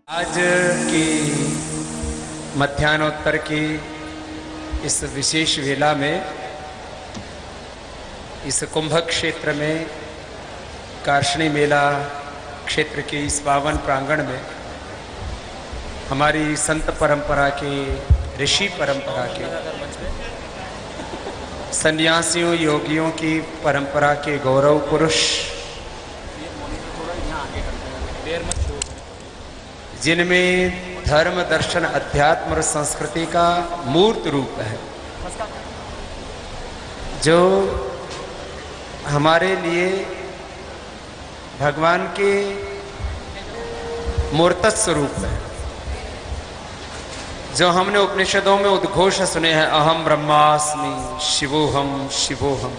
आज की मध्यान्होत्तर की इस विशेष वेला में इस कुंभ क्षेत्र में कार्षणी मेला क्षेत्र के इस पावन प्रांगण में हमारी संत परंपरा के, ऋषि परंपरा के, सन्यासियों योगियों की परंपरा के गौरव पुरुष, जिनमें धर्म दर्शन अध्यात्म और संस्कृति का मूर्त रूप है, जो हमारे लिए भगवान के मूर्त स्वरूप है, जो हमने उपनिषदों में उद्घोष सुने हैं, अहम ब्रह्मास्मि शिवोहम शिवोहम,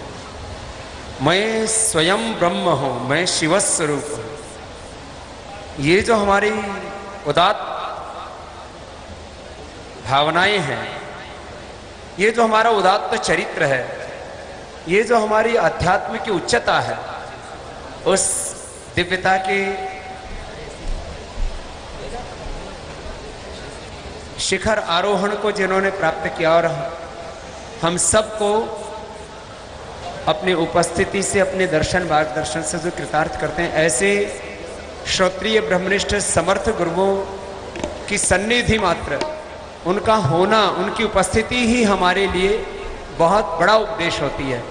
मैं स्वयं ब्रह्म हूं, मैं शिव स्वरूप हूं। ये जो हमारी उदात्त भावनाएं हैं, ये जो हमारा उदात्त चरित्र है, ये जो हमारी अध्यात्म की उच्चता है, उस दिव्यता के शिखर आरोहण को जिन्होंने प्राप्त किया और हम सबको अपनी उपस्थिति से, अपने दर्शन मार्गदर्शन से जो कृतार्थ करते हैं, ऐसे श्रोत्रिय ब्रह्मनिष्ठ समर्थ गुरुओं की सन्निधि मात्र, उनका होना, उनकी उपस्थिति ही हमारे लिए बहुत बड़ा उपदेश होती है।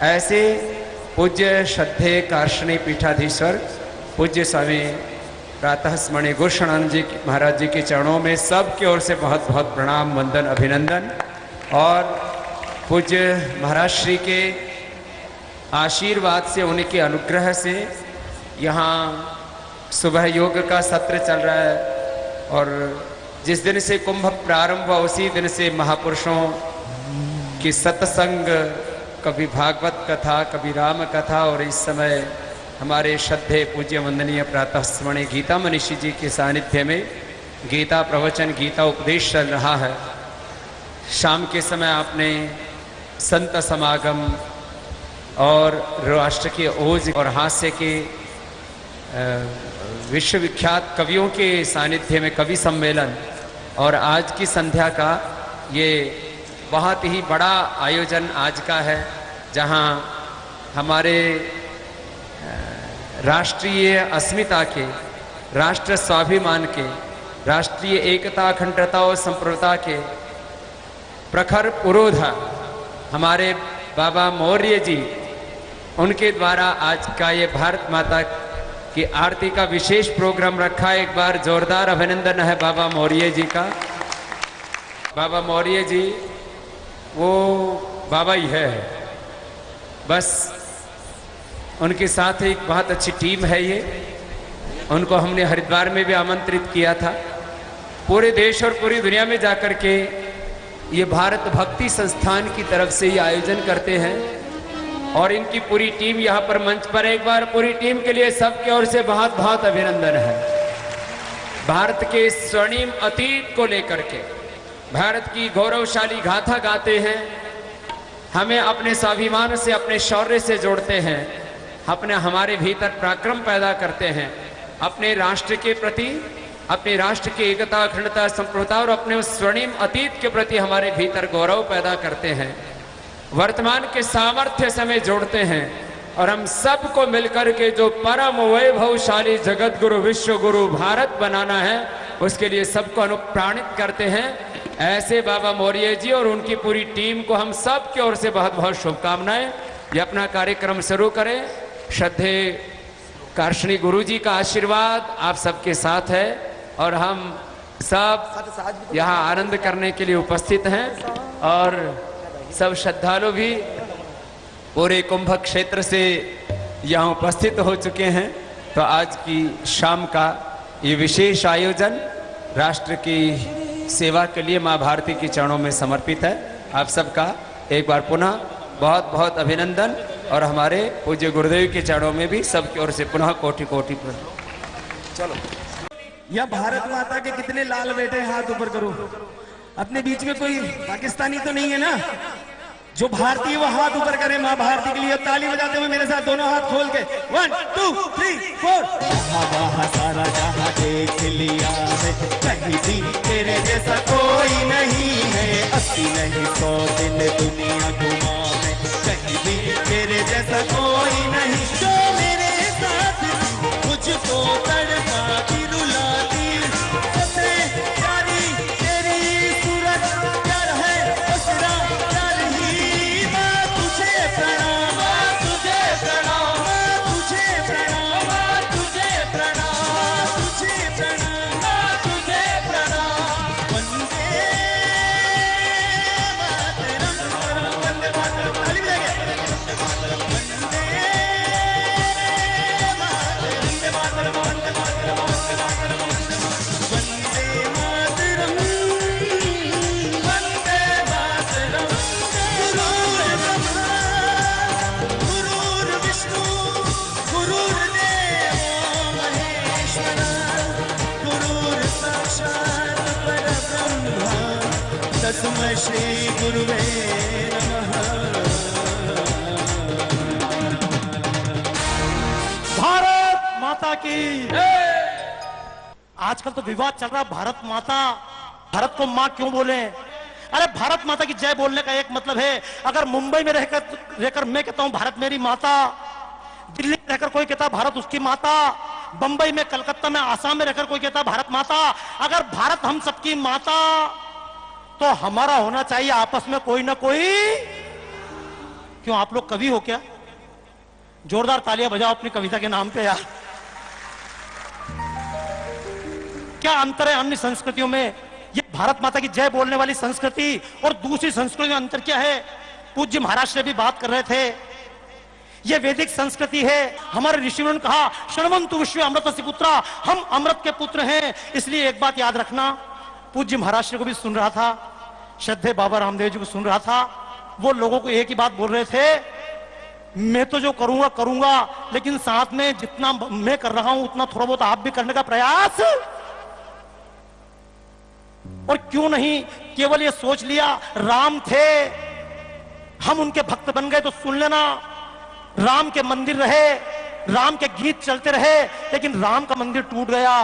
ऐसे पूज्य श्रद्धेय कार्षणी पीठाधीश्वर पूज्य स्वामी प्रातः स्मरणीय गोस्वामी जी महाराज जी के चरणों में सब की ओर से बहुत बहुत प्रणाम, वंदन, अभिनंदन। और पूज्य महाराज श्री के आशीर्वाद से, उनके अनुग्रह से यहाँ सुबह योग का सत्र चल रहा है और जिस दिन से कुंभ प्रारंभ हुआ उसी दिन से महापुरुषों की सत्संग, कभी भागवत कथा, कभी राम कथा, और इस समय हमारे श्रद्धेय पूज्य वंदनीय प्रातः स्मरणीय गीता मनीषी जी के सानिध्य में गीता प्रवचन, गीता उपदेश चल रहा है। शाम के समय आपने संत समागम और राष्ट्र के ओज और हास्य के विश्वविख्यात कवियों के सानिध्य में कवि सम्मेलन, और आज की संध्या का ये बहुत ही बड़ा आयोजन आज का है, जहां हमारे राष्ट्रीय अस्मिता के, राष्ट्र स्वाभिमान के, राष्ट्रीय एकता, अखंडता और संप्रभुता के प्रखर पुरोधा हमारे बाबा मौर्य जी, उनके द्वारा आज का ये भारत माता की आरती का विशेष प्रोग्राम रखा। एक बार जोरदार अभिनंदन है बाबा मौर्य जी का। बाबा मौर्य जी वो बाबा ही है, बस उनके साथ एक बहुत अच्छी टीम है। ये उनको हमने हरिद्वार में भी आमंत्रित किया था। पूरे देश और पूरी दुनिया में जाकर के ये भारत भक्ति संस्थान की तरफ से ये आयोजन करते हैं और इनकी पूरी टीम यहाँ पर मंच पर, एक बार पूरी टीम के लिए सबकी ओर से बहुत बहुत अभिनंदन है। भारत के स्वर्णिम अतीत को लेकर के भारत की गौरवशाली गाथा गाते हैं, हमें अपने स्वाभिमान से, अपने शौर्य से जोड़ते हैं, अपने हमारे भीतर पराक्रम पैदा करते हैं, अपने राष्ट्र के प्रति, अपने राष्ट्र की एकता, अखंडता, संप्रभुता और अपने उस स्वर्णिम अतीत के प्रति हमारे भीतर गौरव पैदा करते हैं, वर्तमान के सामर्थ्य से हमें जोड़ते हैं और हम सबको मिलकर के जो परम वैभवशाली जगत गुरु, विश्व गुरु भारत बनाना है, उसके लिए सबको अनुप्राणित करते हैं। ऐसे बाबा मौर्य जी और उनकी पूरी टीम को हम सब की ओर से बहुत बहुत शुभकामनाएं। ये अपना कार्यक्रम शुरू करें। श्रद्धेय कार्षणी गुरु जी का आशीर्वाद आप सबके साथ है और हम सब यहाँ आनंद करने के लिए उपस्थित हैं और सब श्रद्धालु भी पूरे कुंभ क्षेत्र से यहाँ उपस्थित हो चुके हैं। तो आज की शाम का ये विशेष आयोजन राष्ट्र की सेवा के लिए माँ भारती के चरणों में समर्पित है। आप सबका एक बार पुनः बहुत बहुत अभिनंदन और हमारे पूज्य गुरुदेव के चरणों में भी सबकी ओर से पुनः कोटि कोटि प्रणाम। चलो, यह भारत माता के कितने लाल बेटे, हाथ ऊपर करो। अपने बीच में कोई पाकिस्तानी तो नहीं है ना? जो भारतीय वो हाथ ऊपर करे माँ भारती के लिए। ताली बजाते हुए मेरे साथ दोनों हाथ खोल के 1 2 3 4। वहाँ सारा जहाँ देख लिया है, कहीं भी तेरे जैसा कोई नहीं है। 80 नहीं 100 दिन दुनिया घुमा है, कहीं भी तेरे जैसा कोई नहीं। जो मेरे साथ मुझको तड़पाती रुलाती, सबसे प्यारी तेरी सूरत प्यार है उसरा प्यार ही। माँ तुझे प्रणाम, माँ तुझे प्रणाम, माँ तुझे प्रणाम, माँ तुझे प्रणाम, तुझे प्रणाम, माँ तुझे प्रणाम। वंदे मातरम, वंदे मातरम, ताली बजाइए। वंदे मातरम, वंदे मातरम, वंदे मातरम, वंदे मातरम, वंदे मातरम, वंदे मातरम। गुरुर्ब्रह्मा गुरुर्विष्णु गुरुर्देवो महेश्वरा, गुरुर्साक्षात् परब्रह्म तस्मै श्री गुरुवे नमः। भारत माता की। आजकल तो विवाद चल रहा, भारत माता, भारत को मां क्यों बोले? अरे भारत माता की जय बोलने का एक मतलब है, अगर मुंबई में रहकर मैं कहता हूं भारत मेरी माता, दिल्ली में रहकर कोई कहता भारत उसकी माता, बंबई में, कलकत्ता में, आसाम में रहकर कोई कहता भारत माता। अगर भारत हम सबकी माता, तो हमारा होना चाहिए आपस में कोई ना कोई। क्यों, आप लोग कवि हो क्या? जोरदार तालियां बजाओ अपनी कविता के नाम पे यार। क्या अंतर है अन्य संस्कृतियों में? ये भारत माता की जय बोलने वाली संस्कृति और दूसरी संस्कृति में अंतर क्या है? पूज्य महाराज से भी बात कर रहे थे। ये वैदिक संस्कृति है। हमारे ऋषियों ने कहा शृण्वन्तु विश्वे अमृतस्य पुत्रा, हम अमृत के पुत्र हैं। इसलिए एक बात याद रखना, पूज्य महाराज श्री को भी सुन रहा था, श्रद्धेय बाबा रामदेव जी को सुन रहा था। वो लोगों को एक ही बात बोल रहे थे, मैं तो जो करूंगा करूंगा, लेकिन साथ में जितना मैं कर रहा हूं उतना थोड़ा बहुत आप भी करने का प्रयास। और क्यों नहीं केवल ये सोच लिया राम थे, हम उनके भक्त बन गए, तो सुन लेना, राम के मंदिर रहे, राम के गीत चलते रहे, लेकिन राम का मंदिर टूट गया।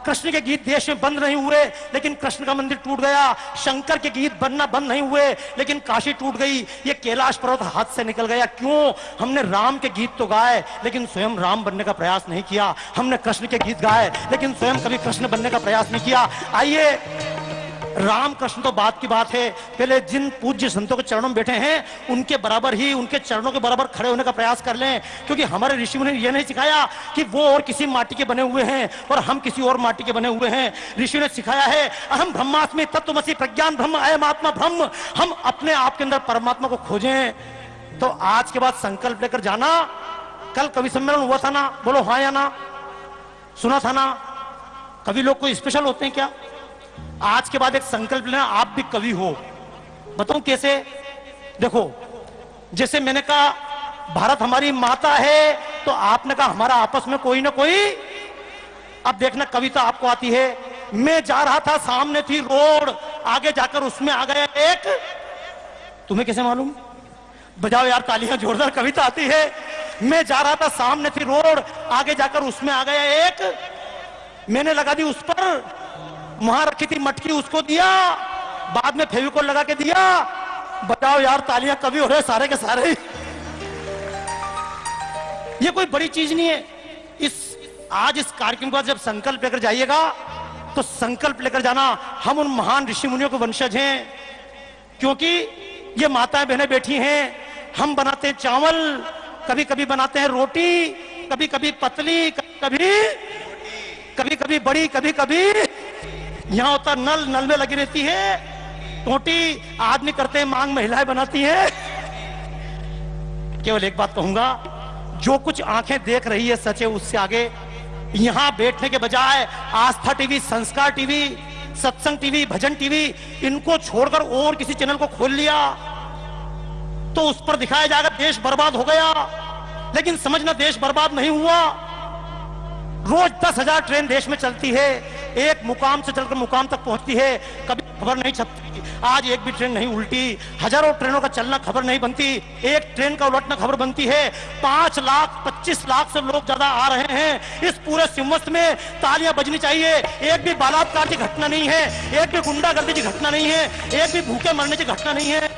कृष्ण के गीत देश में बंद नहीं हुए, लेकिन कृष्ण का मंदिर टूट गया। शंकर के गीत बनना बंद नहीं हुए, लेकिन काशी टूट गई। ये कैलाश पर्वत हाथ से निकल गया। क्यों? हमने राम के गीत तो गाए, लेकिन स्वयं राम बनने का प्रयास नहीं किया। हमने कृष्ण के गीत गाए, लेकिन स्वयं कभी कृष्ण बनने का प्रयास नहीं किया। आइए, राम कृष्ण तो बात की बात है, पहले जिन पूज्य संतों के चरणों में बैठे हैं उनके बराबर ही, उनके चरणों के बराबर खड़े होने का प्रयास कर लें। क्योंकि हमारे ऋषि मुनि ने यह नहीं सिखाया कि वो और किसी माटी के बने हुए हैं और हम किसी और माटी के बने हुए हैं। ऋषि ने सिखाया है अहम ब्रह्मास्मि तत्त्वमसि प्रज्ञान ब्रह्म अयम आत्मा ब्रह्म। हम अपने आप के अंदर परमात्मा को खोजें। तो आज के बाद संकल्प लेकर जाना। कल कवि सम्मेलन हुआ था ना, बोलो हाँ या ना? सुना था ना? कवि लोग कोई स्पेशल होते हैं क्या? आज के बाद एक संकल्प लेना, आप भी कवि हो। बताऊं कैसे? देखो, जैसे मैंने कहा भारत हमारी माता है, तो आपने कहा हमारा आपस में कोई ना कोई। अब देखना, कविता आपको आती है। मैं जा रहा था, सामने थी रोड, आगे जाकर उसमें आ गया एक। तुम्हें कैसे मालूम? बजाओ यार तालियां, जोरदार कविता आती है। मैं जा रहा था, सामने थी रोड, आगे जाकर उसमें आ गया एक। मैंने लगा दी उस पर, वहां रखी थी मटकी, उसको दिया, बाद में फेविकोल लगा के दिया। बताओ यार तालियां, कवि हो रहे सारे के सारे। ये कोई बड़ी चीज नहीं है। आज इस कार्यक्रम के बाद जब संकल्प लेकर जाइएगा, तो संकल्प लेकर जाना हम उन महान ऋषि मुनियों के वंशज हैं। क्योंकि ये माताएं बहनें बैठी हैं, हम बनाते हैं चावल, कभी कभी बनाते हैं रोटी, कभी कभी पतली, कभी कभी बड़ी, कभी कभी यहां होता नल, नल में लगी रहती है। टोटी आदमी करते हैं, मांग महिलाएं बनाती हैं। केवल एक बात कहूंगा, जो कुछ आंखें देख रही है सच है, उससे आगे यहां बैठने के बजाय आस्था टीवी, संस्कार टीवी, सत्संग टीवी, भजन टीवी, इनको छोड़कर और किसी चैनल को खोल लिया तो उस पर दिखाया जाएगा देश बर्बाद हो गया। लेकिन समझना, देश बर्बाद नहीं हुआ। रोज 10,000 ट्रेन देश में चलती है, एक मुकाम से चलकर मुकाम तक पहुंचती है, कभी खबर नहीं छपती। आज एक भी ट्रेन नहीं उल्टी, हजारों ट्रेनों का चलना खबर नहीं बनती, एक ट्रेन का उलटना खबर बनती है। 5 लाख 25 लाख से लोग ज्यादा आ रहे हैं। इस पूरे सिमस्त में तालियां बजनी चाहिए। एक भी बलात्कार की घटना नहीं है, एक भी गुंडागर्दी की घटना नहीं है, एक भी भूखे मरने की घटना नहीं है।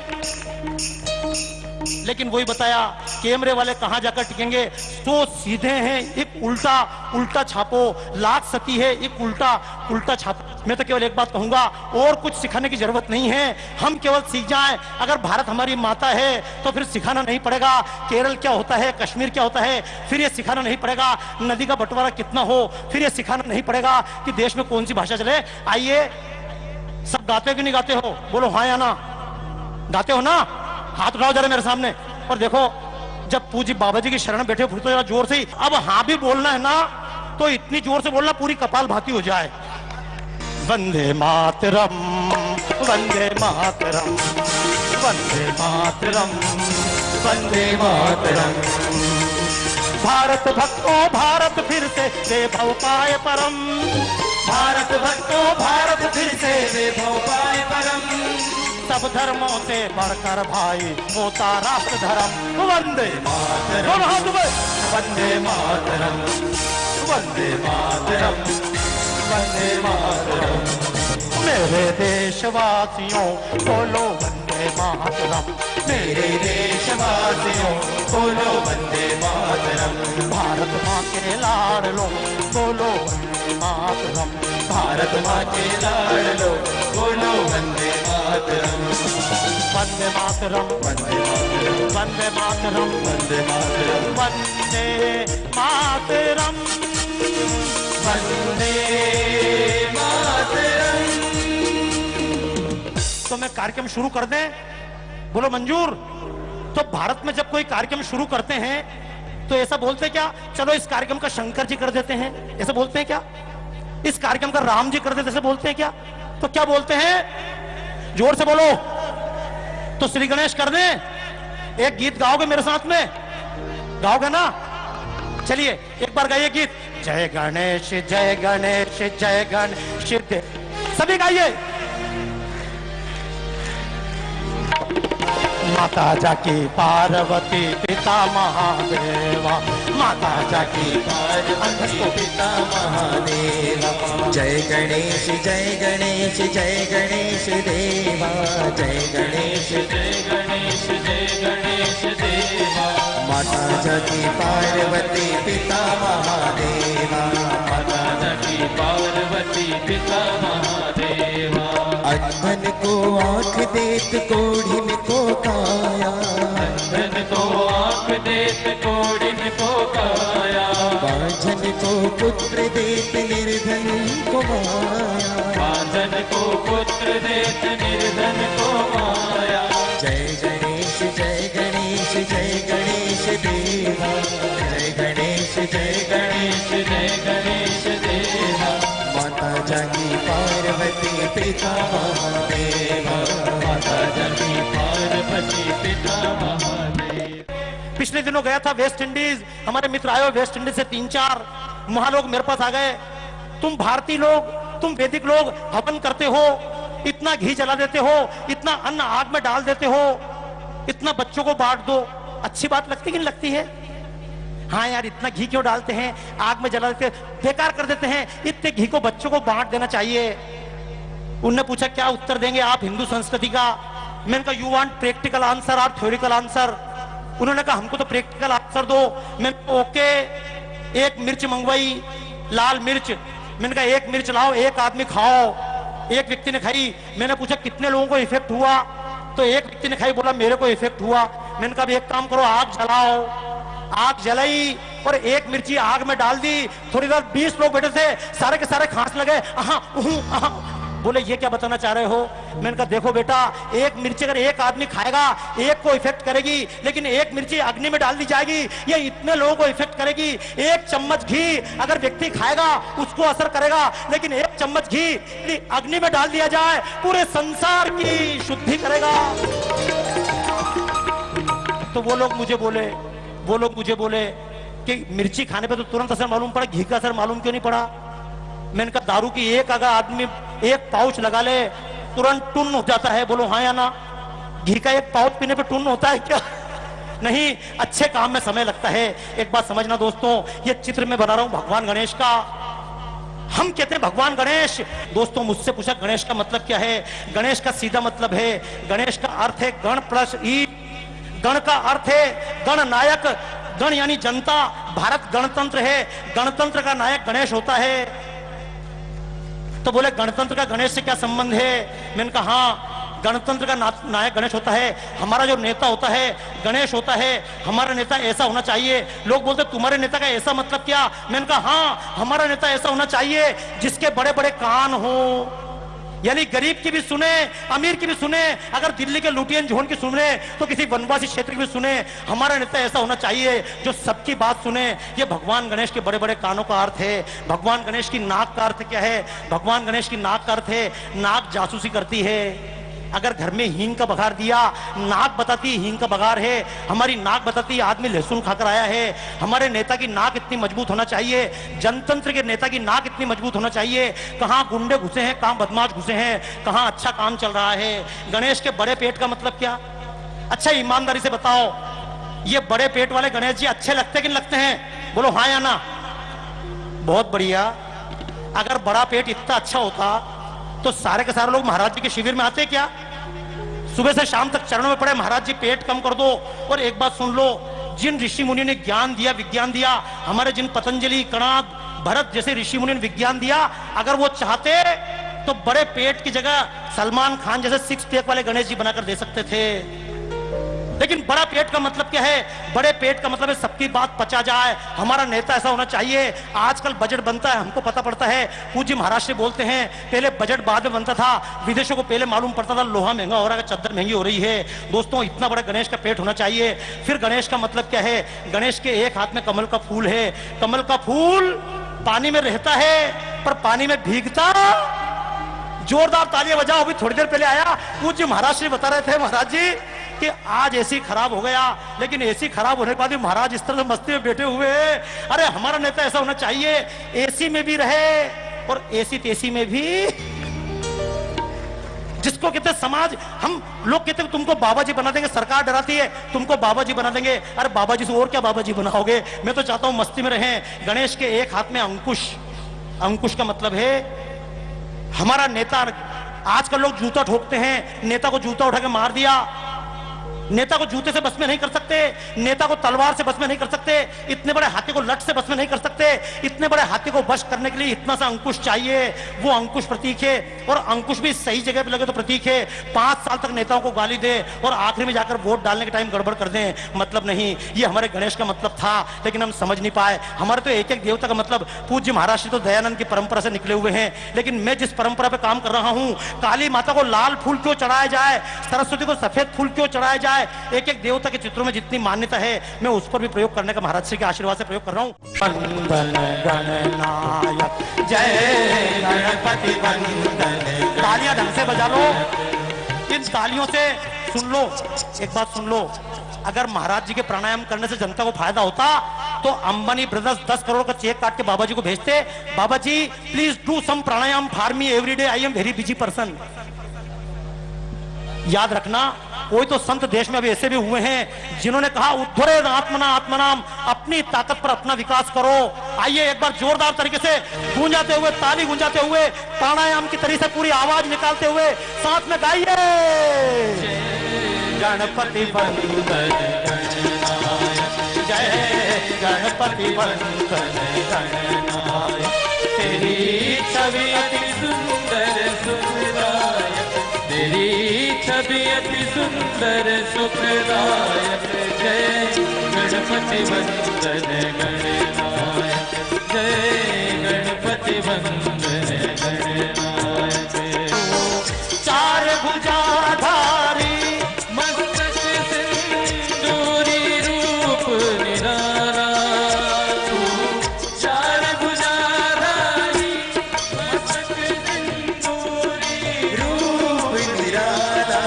लेकिन वही बताया, कैमरे वाले कहां जाकर टिकेंगे? तो सीधे हैं, एक उल्टा उल्टा छापो, लाख सती है, एक उल्टा उल्टा छापो। मैं तो केवल एक बात कहूंगा, और कुछ सिखाने की जरूरत नहीं है, हम केवल सीख जाएं। अगर भारत हमारी माता है तो फिर सिखाना नहीं पड़ेगा केरल क्या होता है, कश्मीर क्या होता है, फिर ये सिखाना नहीं पड़ेगा नदी का बंटवारा कितना हो, फिर ये सिखाना नहीं पड़ेगा कि देश में कौन सी भाषा चले। आइए, सब गाते हो कि नहीं गाते हो? बोलो हाँ या ना। गाते हो ना? हाथ उठाओ जरा मेरे सामने और देखो। जब पूज्य बाबा जी की शरण में बैठे, फिर तो जरा जोर से ही। अब हाँ भी बोलना है ना, तो इतनी जोर से बोलना पूरी कपाल भाती हो जाए। वंदे मातरम, वंदे मातरम, वंदे मातरम, वंदे मातरम। भारत भक्तों भारत फिर से वैभव पाए परम, भारत भक्तों भारत फिर से वैभव पाए परम। सब धर्मों से बढ़कर भाई होता राष्ट्र धर्म। वंदे मातरम, वंदे मातरम, वंदे मातरम, वंदे मातरम। मेरे देशवासियों बोलो वंदे मातरम, मेरे देशवासियों बोलो वंदे मातरम। भारत माँ के लाडलो बोलो वंदे मातरम, भारत माँ के लाडलो बोलो वंदे मातरम। वंदे मातरम, वंदे मातरम, वंदे मातरम, वंदे मातरम, वंदे मातरम, वंदे मातरम। तो मैं कार्यक्रम शुरू कर दें? बोलो मंजूर? तो भारत में जब कोई कार्यक्रम शुरू करते हैं तो ऐसा बोलते क्या, चलो इस कार्यक्रम का शंकर जी कर देते हैं, ऐसा बोलते हैं क्या? इस कार्यक्रम का राम जी कर देते ऐसे बोलते हैं क्या? तो क्या बोलते हैं? जोर से बोलो। तो श्री गणेश कर दें? एक गीत गाओगे मेरे साथ में? गाओगे ना? चलिए एक बार गाइए गीत। जय गणेश जय गणेश जय गणेश, सभी गाइए। माता जाकी पार्वती पिता महादेवा, माता जाकी पार्वती पिता महादेवा। जय गणेश जय गणेश जय गणेश देवा, जय गणेश जय गणेश जय गणेश देवा। माता जाकी पार्वती पिता महादेवा, माता जाकी पार्वती पिता महादेवा। अंधन को आंख देत कोढ़िन को काया, अंधन को आंख देत कोढ़िन को काया। बांझन को पुत्र देत निर्धन को माया, बांझन को पुत्र देत निर्धन को माया। जय गणेश जय गणेश जय गणेश देवा, जय गणेश जय गणेश जय गणेश देवा। माता जाकी पार्वती पिता महादेवा, माता जाकी पार्वती पिता महादेव। पिछले दिनों गया था वेस्ट इंडीज, हमारे मित्र आए वेस्ट इंडीज से 3-4 वहां लोग मेरे पास आ गए। तुम भारतीय लोग, तुम वैदिक लोग हवन करते हो, इतना घी जला देते हो, इतना अन्न आग में डाल देते हो, इतना बच्चों को बांट दो, अच्छी बात लगती कि नहीं लगती है? हाँ यार, इतना घी क्यों डालते हैं, आग में जला देते, बेकार कर देते हैं, इतने घी को बच्चों को बांट देना चाहिए। उनने पूछा क्या उत्तर देंगे आप हिंदू संस्कृति का? मैंने कहा यू वांट प्रैक्टिकल आंसर और थ्योरिकल आंसर? उन्होंने कहा हमको तो प्रैक्टिकल आंसर दो। मैंने ओके, एक मिर्च मंगवाई, लाल मिर्च। मैंने कहा एक मिर्च लाओ, एक आदमी खाओ। एक व्यक्ति ने खाई, मैंने पूछा कितने लोगों को इफेक्ट हुआ? तो एक व्यक्ति ने खाई, बोला मेरे को इफेक्ट हुआ। मैंने कहा एक काम करो, आग जलाओ। आग जलाई और एक मिर्ची आग में डाल दी। थोड़ी देर 20 लोग बैठे थे, सारे के सारे खांस लगे। बोले ये क्या बताना चाह रहे हो? मैंने कहा देखो बेटा, एक मिर्ची अगर एक आदमी खाएगा एक को इफेक्ट करेगी, लेकिन एक मिर्ची अग्नि में डाल दी जाएगी ये इतने लोगों को इफेक्ट करेगी। एक चम्मच घी अगर व्यक्ति खाएगा उसको असर करेगा, लेकिन एक चम्मच घी यदि अग्नि में डाल दिया जाए पूरे संसार की शुद्धि करेगा। तो वो लोग मुझे बोले कि मिर्ची खाने पे तो तुरंत असर मालूम पड़ा, घी का असर मालूम क्यों नहीं पड़ा? मैंने कहा दारू की एक अगर आदमी एक पाउच लगा ले तुरंत टुन हो जाता है, बोलो हाँ या ना? घी का एक पाउच पीने पे टुन होता है क्या? नहीं, अच्छे काम में समय लगता है। एक बात समझना दोस्तों, ये चित्र मैं बना रहा हूं भगवान गणेश का। हम कहते हैं भगवान गणेश। दोस्तों मुझसे पूछा गणेश का मतलब क्या है? गणेश का सीधा मतलब है, गणेश का अर्थ है गण प्लस ई। गण का अर्थ है गण नायक, गण यानी जनता। भारत गणतंत्र है, गणतंत्र का नायक गणेश होता है। तो बोले गणतंत्र का गणेश से क्या संबंध है? मैंने कहा हाँ, गणतंत्र का नायक गणेश होता है। हमारा जो नेता होता है गणेश होता है। हमारा नेता ऐसा होना चाहिए। लोग बोलते तुम्हारे नेता का ऐसा मतलब क्या? मैंने कहा हाँ, हमारा नेता ऐसा होना चाहिए जिसके बड़े बड़े कान हो, यानी गरीब की भी सुने, अमीर की भी सुने, अगर दिल्ली के लुटियन झोन की सुने तो किसी वनवासी क्षेत्र की भी सुने। हमारा नेता ऐसा होना चाहिए जो सबकी बात सुने। ये भगवान गणेश के बड़े बड़े कानों का अर्थ है। भगवान गणेश की नाक का अर्थ क्या है? भगवान गणेश की नाक का अर्थ है नाक जासूसी करती है। अगर घर में हींग का बघार दिया, नाक बताती हींग का बघार है। हमारी नाक बताती आदमी लहसुन खाकर आया है। हमारे नेता की नाक इतनी मजबूत होना चाहिए, जनतंत्र के नेता की नाक इतनी मजबूत होना चाहिए। कहां गुंडे घुसे हैं, कहां बदमाश घुसे हैं, कहां अच्छा काम चल रहा है। गणेश के बड़े पेट का मतलब क्या? अच्छा ईमानदारी से बताओ, ये बड़े पेट वाले गणेश जी अच्छे लगते कि नहीं लगते हैं? बोलो हाँ या ना? बहुत बढ़िया। अगर बड़ा पेट इतना अच्छा होता तो सारे के सारे लोग महाराज जी के शिविर में आते क्या? सुबह से शाम तक चरणों में पड़े महाराज जी पेट कम कर दो। और एक बात सुन लो, जिन ऋषि मुनि ने ज्ञान दिया, विज्ञान दिया, हमारे जिन पतंजलि, कणाद, भरत जैसे ऋषि मुनि ने विज्ञान दिया, अगर वो चाहते तो बड़े पेट की जगह सलमान खान जैसे 6 पैक वाले गणेश जी बनाकर दे सकते थे। लेकिन बड़ा पेट का मतलब क्या है? बड़े पेट का मतलब है सबकी बात पचा जाए। हमारा नेता ऐसा होना चाहिए। आजकल बजट बनता है, हमको पता पड़ता है। पूज्य महाराज से बोलते हैं पहले बजट बाद में बनता था। विदेशों को पहले मालूम पड़ता था लोहा महंगा हो रहा है, चद्दर महंगी हो रही है। दोस्तों इतना बड़ा गणेश का पेट होना चाहिए। फिर गणेश का मतलब क्या है? गणेश के एक हाथ में कमल का फूल है। कमल का फूल पानी में रहता है पर पानी में भीगता। जोरदार तालियां बजाओ। अभी थोड़ी देर पहले आया पूज्य महाराज श्री बता रहे थे महाराज जी कि आज एसी खराब हो गया, लेकिन एसी खराब होने के बाद भी महाराज इस तरह से मस्ती में बैठे हुए हैं। अरे हमारा नेता ऐसा होना चाहिए, एसी में भी रहे और एसी तेसी में भी। जिसको कहते समाज, हम लोग कहते तुमको बाबा जी बना देंगे, सरकार डराती है तुमको बाबा जी बना देंगे। अरे बाबा जी से और क्या बाबा जी बनाओगे? मैं तो चाहता हूं मस्ती में रहें। गणेश के एक हाथ में अंकुश। अंकुश का मतलब है हमारा नेता। आजकल लोग जूता ठोकते हैं, नेता को जूता उठा के मार दिया। नेता को जूते से बस में नहीं कर सकते, नेता को तलवार से बस में नहीं कर सकते, इतने बड़े हाथी को लठ से बस में नहीं कर सकते। इतने बड़े हाथी को बस करने के लिए इतना सा अंकुश चाहिए। वो अंकुश प्रतीक है, और अंकुश भी सही जगह पे लगे तो प्रतीक है। 5 साल तक नेताओं को गाली दे और आखिरी में जाकर वोट डालने के टाइम गड़बड़ कर दें, मतलब नहीं। ये हमारे गणेश का मतलब था, लेकिन हम समझ नहीं पाए। हमारे तो एक एक देवता का मतलब, पूज्य महाराज श्री तो दयानंद की परंपरा से निकले हुए हैं, लेकिन मैं जिस परंपरा पे काम कर रहा हूं, काली माता को लाल फूल क्यों चढ़ाया जाए, सरस्वती को सफेद फूल क्यों चढ़ाया जाए, एक एक देवता के चित्रों में जितनी मान्यता है मैं उस पर भी प्रयोग करने का महाराज श्री के आशीर्वाद से प्रयोग कर रहा हूं। वंदन गणनायक जय गणपति वंदन। तालियां ढंग से बजा लो। इन तालियों से सुन लो, एक बात सुन लो, अगर महाराज जी के प्राणायाम करने से जनता को फायदा होता तो अंबानी ब्रदर्स 10 करोड़ का चेक काट के बाबा जी को भेजते, Baba ji please do some pranayama for me every day, I am very busy person. याद रखना, कोई तो संत देश में अभी ऐसे भी हुए हैं जिन्होंने कहा उद्धरे आत्मना आत्मनाम, अपनी ताकत पर अपना विकास करो। आइए एक बार जोरदार तरीके से गूंजाते हुए, ताली गूंजाते हुए, प्राणायाम की तरीके से पूरी आवाज निकालते हुए साथ में गाइए गणपति वंदन जय गणपति वंदन गणनायक। तेरी छवि अति सुंदर सुखदायक, तेरी छवि अति सुंदर सुखदायक। जय गणपति वंदन गणनायक, जय गणपति वंदन गणनायक। चार भुजाधारी मस्तक सिंदूरी रूप निराला, चार भुजाधारी मस्तक सिंदूरी रूप निराला।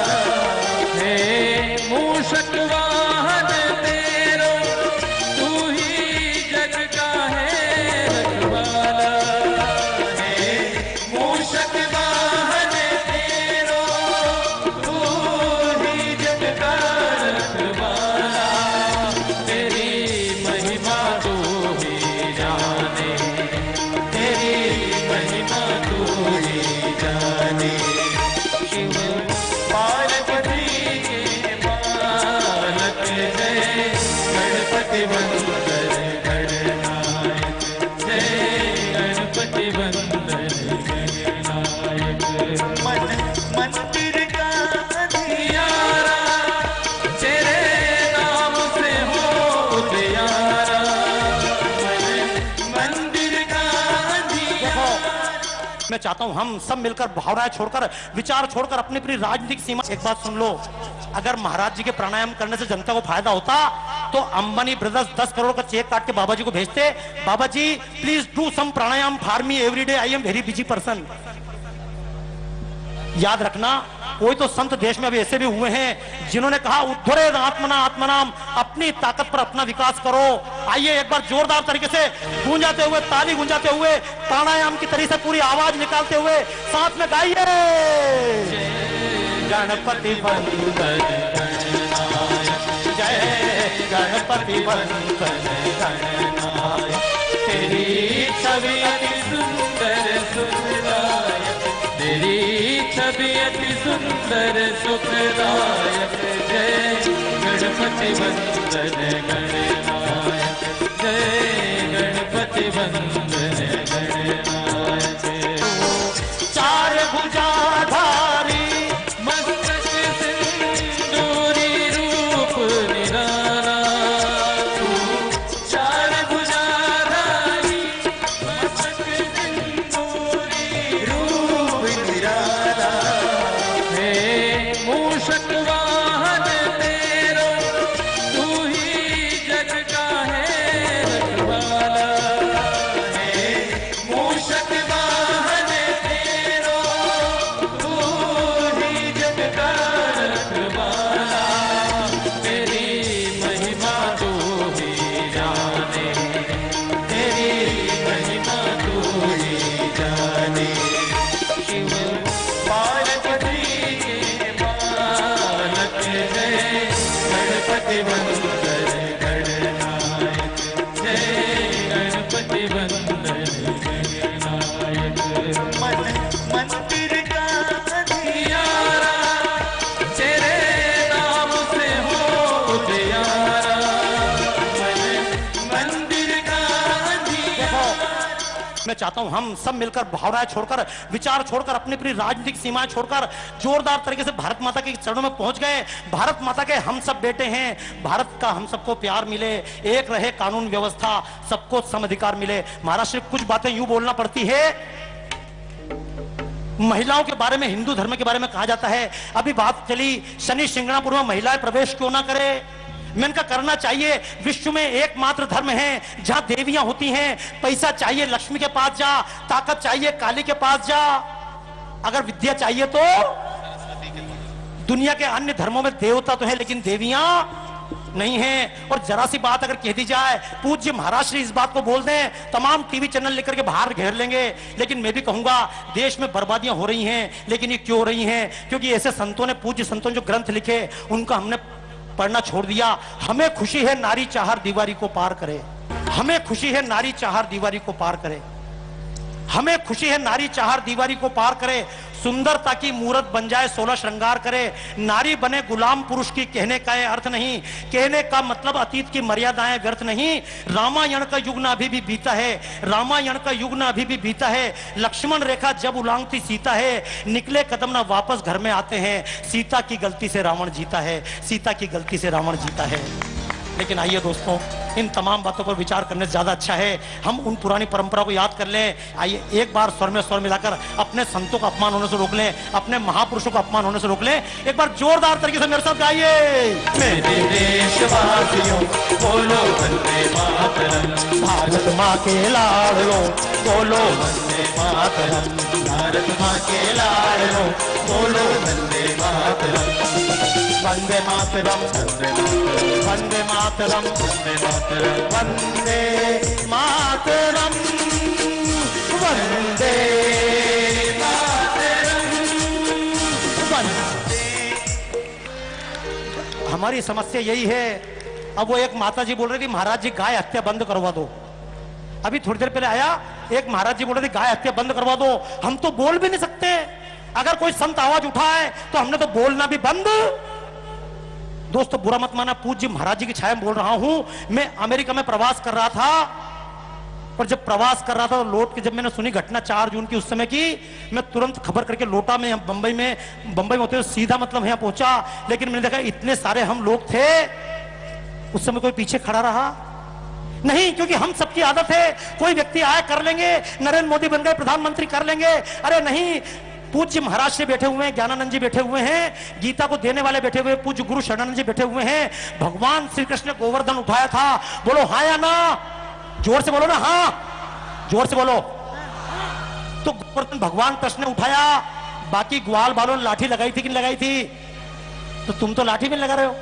हे मूषक वाहन तेरो तू ही जग जाने शिव पार्वती के बालक जय गणपति वंदन गणनायक जय गणपति वंदन गणनायक मंदिर का अंधियारा तेरे नाम से हो उजियारा मंदिर का अंधियारा। मैं चाहता हूं हम सब मिलकर भावनाएं छोड़कर विचार छोड़कर अपनी अपनी राजनीतिक सीमा। एक बात सुन लो, अगर महाराज जी के प्राणायाम करने से जनता को फायदा होता तो अंबानी ब्रदर्स 10 करोड़ का चेक काट के बाबा जी को भेजते, Baba ji please do some pranayama for me every day, I am very busy person. याद रखना, कोई तो संत देश में अभी ऐसे भी हुए हैं जिन्होंने कहा उद्धरे आत्मना आत्मनाम, अपनी ताकत पर अपना विकास करो। आइए एक बार जोरदार तरीके से गूंजाते हुए, ताली गूंजाते हुए, प्राणायाम की तरीके से पूरी आवाज निकालते हुए साथ में गाइए गणपति वंदन गणनायक जय गणपति वंदन गणनायक तेरी छवि अति सुंदर सुखदायक तेरी छवि अति सुंदर सुखदायक जय गणपति वंदन गणनायक जय गणपति वंदन गणनायक। चार भुजाधारी मस्तक सिंदूरी रूप निराला तू चार भुजाधारी मस्तक सिंदूरी रूप निराला हे मूषक वाहन तेरो तू ही जग का है रखवाला हे मूषक वाहन तेरो तू ही जग का रखवाला तेरी महिमा तू ही जाने तेरी महिमा तू ही जाने शिव पार्वती के बालक जय गणपति वंदन गणनायक जय गणपति वंदन गणनायक मंदिर का अंधियारा तेरे नाम से हो उजियारा मंदिर का अंधियारा। मैं चाहता हूं हम सब मिलकर भावनाएं छोड़कर विचार छोड़कर अपनी अपनी राजनीतिक सीमाएं छोड़कर जोरदार तरीके से भारत माता के चरणों में पहुंच गए। भारत माता के हम सब बेटे हैं, भारत का हम सबको प्यार मिले, एक रहे कानून व्यवस्था, सबको सम अधिकार मिले। महाराष्ट्र कुछ बातें यूं बोलना पड़ती है, महिलाओं के बारे में, हिंदू धर्म के बारे में कहा जाता है, अभी बात चली शनि शिंगणापुर में महिलाएं प्रवेश क्यों ना करे। मैंने कहा करना चाहिए, विश्व में एकमात्र धर्म है जहां देवियां होती हैं। पैसा चाहिए लक्ष्मी के पास जा, ताकत चाहिए काली के पास जा, अगर विद्या चाहिए तो दुनिया के अन्य धर्मों में देवता तो है लेकिन देवियां नहीं है। और जरा सी बात अगर कह दी जाए, पूज्य महाराज श्री इस बात को बोल दें, तमाम टीवी चैनल लेकर के बाहर घेर लेंगे। लेकिन मैं भी कहूंगा देश में बर्बादियां हो रही हैं, लेकिन ये क्यों हो रही हैं? क्योंकि ऐसे संतों ने, पूज्य संतों ने जो ग्रंथ लिखे उनका हमने पढ़ना छोड़ दिया। हमें खुशी है नारी चाहर दीवारी को पार करे, हमें खुशी है नारी चाहर दीवारी को पार करे, हमें खुशी है नारी चाहर दीवारी को पार करे, सुंदरता की मूरत बन जाए 16 श्रृंगार करे, नारी बने गुलाम पुरुष की कहने का यह अर्थ नहीं, कहने का मतलब अतीत की मर्यादाएं व्यर्थ नहीं। रामायण का युग ना अभी भी बीता है, रामायण का युग ना अभी भी बीता है। लक्ष्मण रेखा जब उलांघती सीता है, निकले कदम ना वापस घर में आते हैं। सीता की गलती से रावण जीता है, सीता की गलती से रावण जीता है। लेकिन आइए दोस्तों, इन तमाम बातों पर विचार करने से ज्यादा अच्छा है हम उन पुरानी परंपरा को याद कर लें। आइए एक बार स्वर में स्वर मिलाकर अपने संतों का अपमान होने से रोक लें, अपने महापुरुषों का अपमान होने से रोक लें। एक बार जोरदार तरीके से मेरे साथ गाइए। मेरे देशवासियों बोलो वंदे मातरम, भारत माँ के लाडलो बोलो वंदे मातरम, भारत माँ के लाडलो बोलो वंदे मातरम, वंदे मातरम, वंदे मातरम, वंदे मातरम, वंदे मातरम, वंदे मातरम, वंदे। हमारी समस्या यही है। अब वो एक माता जी बोल रही थी महाराज जी गाय हत्या बंद करवा दो। अभी थोड़ी देर पहले आया एक महाराज जी बोल रहे थे गाय हत्या बंद करवा दो। हम तो बोल भी नहीं सकते, अगर कोई संत आवाज उठाए तो हमने तो बोलना भी बंद। दोस्तों बुरा मत माना, पूज्य महाराज जी की छाया में बोल रहा हूं। मैं अमेरिका में प्रवास कर रहा था, पर जब प्रवास कर रहा था तो लौट के जब मैंने सुनी घटना 4 जून की उस समय की, मैं तुरंत खबर करके लौटा। मैं बंबई में होते हुए सीधा मतलब यहाँ पहुंचा, लेकिन मैंने देखा इतने सारे हम लोग थे, उस समय कोई पीछे खड़ा रहा नहीं, क्योंकि हम सबकी आदत है कोई व्यक्ति आया कर लेंगे, नरेंद्र मोदी बन गए प्रधानमंत्री कर लेंगे। अरे नहीं, पूज्य महाराज से बैठे हुए हैं, ज्ञानानंद जी बैठे हुए हैं, गीता को देने वाले बैठे हुए, पूज्य गुरु शरणानंद जी बैठे हुए हैं। भगवान श्री कृष्ण ने गोवर्धन उठाया था, बोलो हाँ या ना, जोर से बोलो ना, हाँ जोर से बोलो। तो गोवर्धन भगवान कृष्ण ने उठाया, बाकी ग्वाल बालों ने लाठी लगाई थी कि नहीं लगाई थी? तो तुम तो लाठी में लगा रहे हो।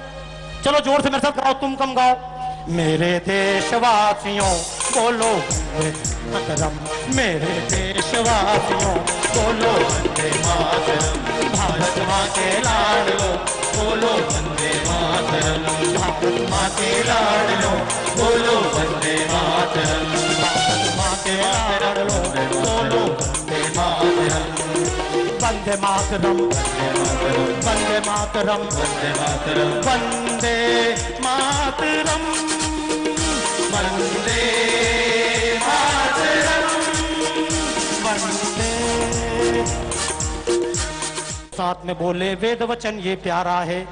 चलो जोर से मेरे साथ गाओ, तुम कम गाओ। मेरे देशवासियों बोलो वंदे मातरम, मेरे देशवासियों बोलो वंदे मातरम, भारत माँ के लाडलो बोलो वंदे मातरम, भारत माँ के लाडलो बोलो वंदे मातरम, भारत माँ के लाडलो बोलो वंदे मातरम, वंदे मातरम, वंदे मातरम, वंदे मातरम, वंदे मातरम, वंदे मातरम, वंदे। साथ में बोले वेद वचन ये प्यारा है,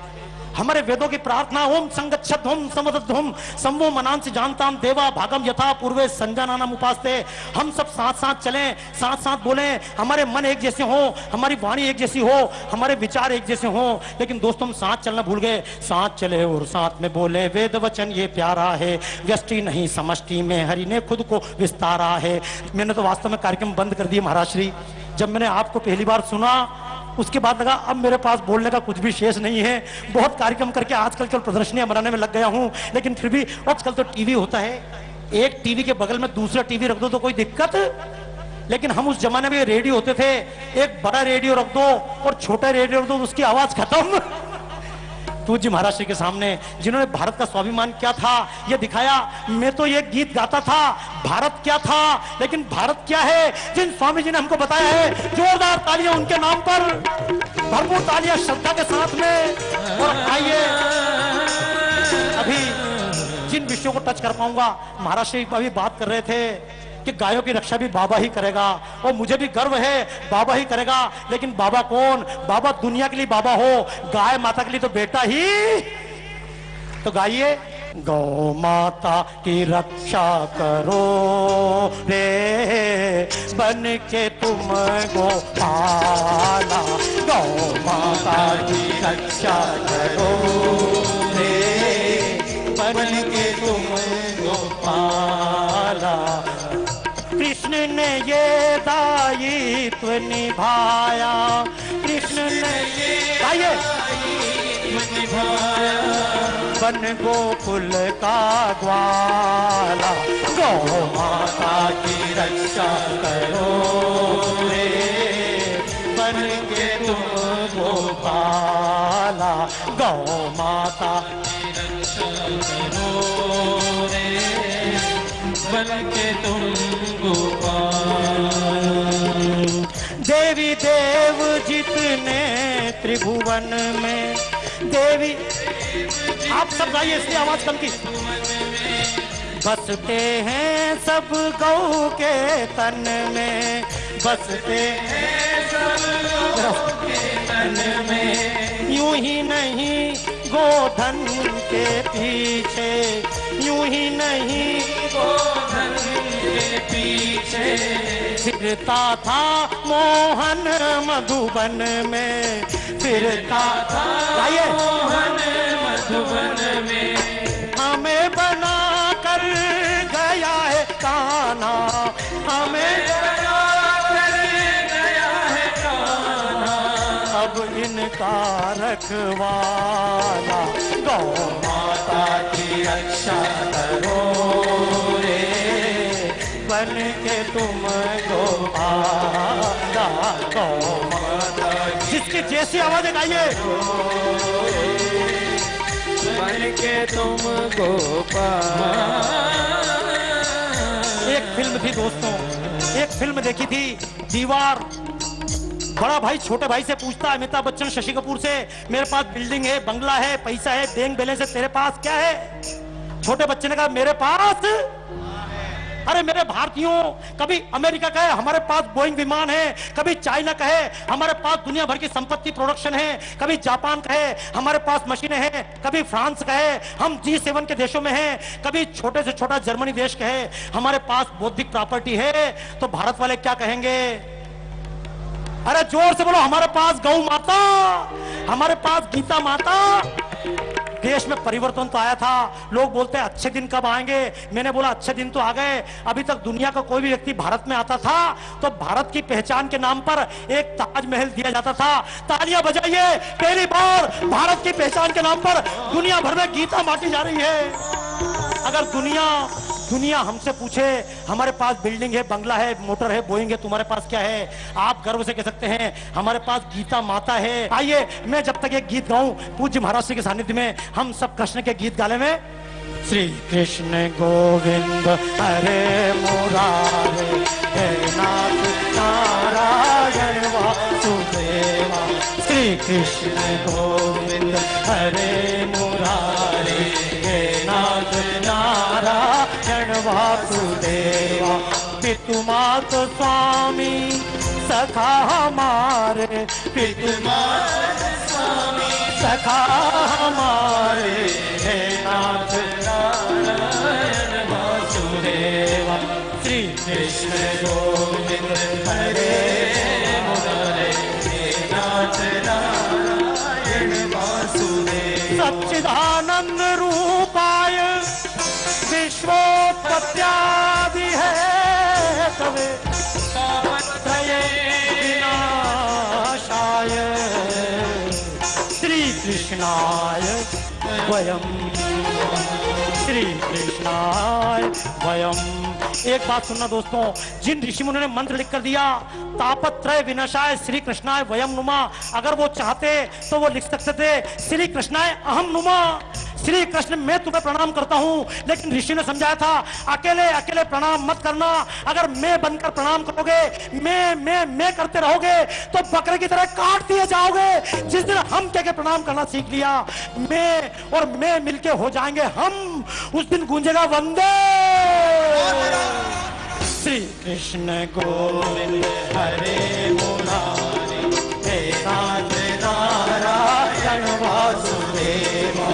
हमारे वेदों की प्रार्थना ओम संगच्छत ओम समदध्वम संवो मनांसि जानताम देवा भागम यथा पूर्वे संजानानाम उपास्ते। हम सब साथ साथ चलें, साथ साथ बोलें, हमारे मन एक जैसे हो, हमारी वाणी एक जैसी हो, हमारे विचार एक जैसे हो। लेकिन दोस्तों हम साथ चलना भूल गए, साथ चले और साथ में बोले वेद वचन ये प्यारा है, व्यष्टि नहीं समष्टि में हरि ने खुद को विस्तारा है। मैंने तो वास्तव में कार्यक्रम बंद कर दिए महाराज श्री। जब मैंने आपको पहली बार सुना उसके बाद लगा अब मेरे पास बोलने का कुछ भी शेष नहीं है। बहुत कार्यक्रम करके आजकल केवल प्रदर्शनियां बनाने में लग गया हूं, लेकिन फिर भी आजकल तो टीवी होता है, एक टीवी के बगल में दूसरा टीवी रख दो तो कोई दिक्कत। लेकिन हम उस जमाने में रेडियो होते थे, एक बड़ा रेडियो रख दो और छोटा रेडियो रख दो, उसकी आवाज खत्म। पूज्य महाराज श्री के सामने जिन्होंने भारत का स्वाभिमान क्या था यह दिखाया। मैं तो ये गीत गाता था भारत क्या था, लेकिन भारत क्या है जिन स्वामी जी ने हमको बताया है। जोरदार तालियां उनके नाम पर, भरपूर तालियां श्रद्धा के साथ में। और आइए अभी जिन विषयों को टच कर पाऊंगा, महाराज श्री अभी बात कर रहे थे कि गायों की रक्षा भी बाबा ही करेगा, और मुझे भी गर्व है बाबा ही करेगा। लेकिन बाबा कौन? बाबा दुनिया के लिए बाबा हो, गाय माता के लिए तो बेटा ही। तो गाइए, गौ माता की रक्षा करो रे बन के तुम गोपाला, गौ माता की रक्षा करो रे बन के तुम गोपाला। कृष्ण ने ये दायित्व निभाया, कृष्ण ने ये दायित्व निभाया, बन गोकुल का ग्वाला, गौ माता की रक्षा करो रे बन के तुम गोपाला, गौ माता की रक्षा करो रे बन के तुम गोपाल। देवी देव जितने त्रिभुवन में, देवी आप सब गाइए, इसलिए आवाज कम की। बसते हैं सब गौ के तन में, बसते हैं सब गौ के तन में, यूं ही नहीं गोधन के पीछे, यूं ही नहीं गोधन के पीछे, फिरता था मोहन मधुबन में, फिरता था मोहन मधुबन में, हमें बना कर गया है कान्हा, हमें बना कर गया है कान्हा, अब इनका रखवाला, गौ माता की रक्षा करो रे बन के तुम गोपाला, गौ माता की। जिसकी जैसी आवाज गाइए, बन के तुम गोपाल। एक फिल्म थी दोस्तों, एक फिल्म देखी थी दीवार, बड़ा भाई छोटे भाई से पूछता है, अमिताभ बच्चन शशि कपूर से, मेरे पास बिल्डिंग है, बंगला है, पैसा है, बैंक बैलेंस है, तेरे पास क्या है? छोटे बच्चे ने कहा मेरे पास, अरे मेरे भारतीयों, कभी अमेरिका कहे हमारे पास बोइंग विमान है, कभी चाइना कहे हमारे पास दुनिया भर की संपत्ति प्रोडक्शन है, कभी जापान कहे हमारे पास मशीनें हैं, कभी फ्रांस कहे हम G7 के देशों में हैं, कभी छोटे से छोटा जर्मनी देश कहे हमारे पास बौद्धिक प्रॉपर्टी है, तो भारत वाले क्या कहेंगे? अरे जोर से बोलो, हमारे पास गौ माता, हमारे पास गीता माता। देश में परिवर्तन तो आया था, लोग बोलते हैं अच्छे दिन कब आएंगे? मैंने बोला अच्छे दिन तो आ गए। अभी तक दुनिया का कोई भी व्यक्ति भारत में आता था तो भारत की पहचान के नाम पर एक ताजमहल दिया जाता था। तालियां बजाइए, पहली बार भारत की पहचान के नाम पर दुनिया भर में गीता बांटी जा रही है। अगर दुनिया हमसे पूछे हमारे पास बिल्डिंग है, बंगला है, मोटर है, बोइंग है, तुम्हारे पास क्या है? आप गर्व से कह सकते हैं हमारे पास गीता माता है। आइए मैं जब तक एक गीत गाऊं पूज्य महाराज श्री के सानिध्य में, हम सब कृष्ण के गीत गाले में। श्री कृष्ण गोविंद हरे मुरारे, हे नाथ नारायण वासुदेवा। श्री कृष्ण गोविंद हरे मुरारे, हे नाथ नारायण वासुदेवा। पितु मात स्वामी सखा हमारे, पितु मात स्वामी सखा हमारे, हे नाथ नारायण वासुदेवा। श्री कृष्ण गोविंद हरे मुरारे, हे नाथ नारायण वासुदेवा। सच्चिदानंद रूपाय विश्वोत्पत्त्यादि है तवे, तापत्रये विनाशाय श्री कृष्णाय वयम, श्री कृष्णाय वयम। एक बात सुनना दोस्तों, जिन ऋषि मुनियों ने मंत्र लिख कर दिया तापत्रय विनाशाय श्री कृष्णाय वयम नुमा, अगर वो चाहते तो वो लिख सकते थे श्री कृष्णाय अहम नुमा। श्री कृष्ण मैं तुम्हें प्रणाम करता हूं, लेकिन ऋषि ने समझाया था अकेले अकेले प्रणाम मत करना। अगर मैं बनकर प्रणाम करोगे, मैं करते रहोगे तो बकरे की तरह काट दिए जाओगे। जिस दिन हम कह के प्रणाम करना सीख लिया, मैं और मैं मिलके हो जाएंगे हम, उस दिन गूंजेगा वंदे। श्री कृष्ण गोविंद हरे मुरारे, हे नाथ नारायण वासुदेवा।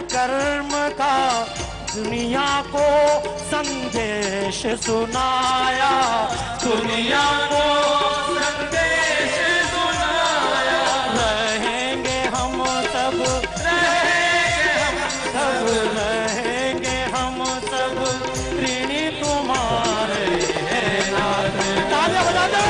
कर्म का दुनिया को संदेश सुनाया, दुनिया को संदेश सुनाया। रहेंगे हम सब, रहेंगे हम सब ऋणी तुम्हारे, तालियां बजा दे।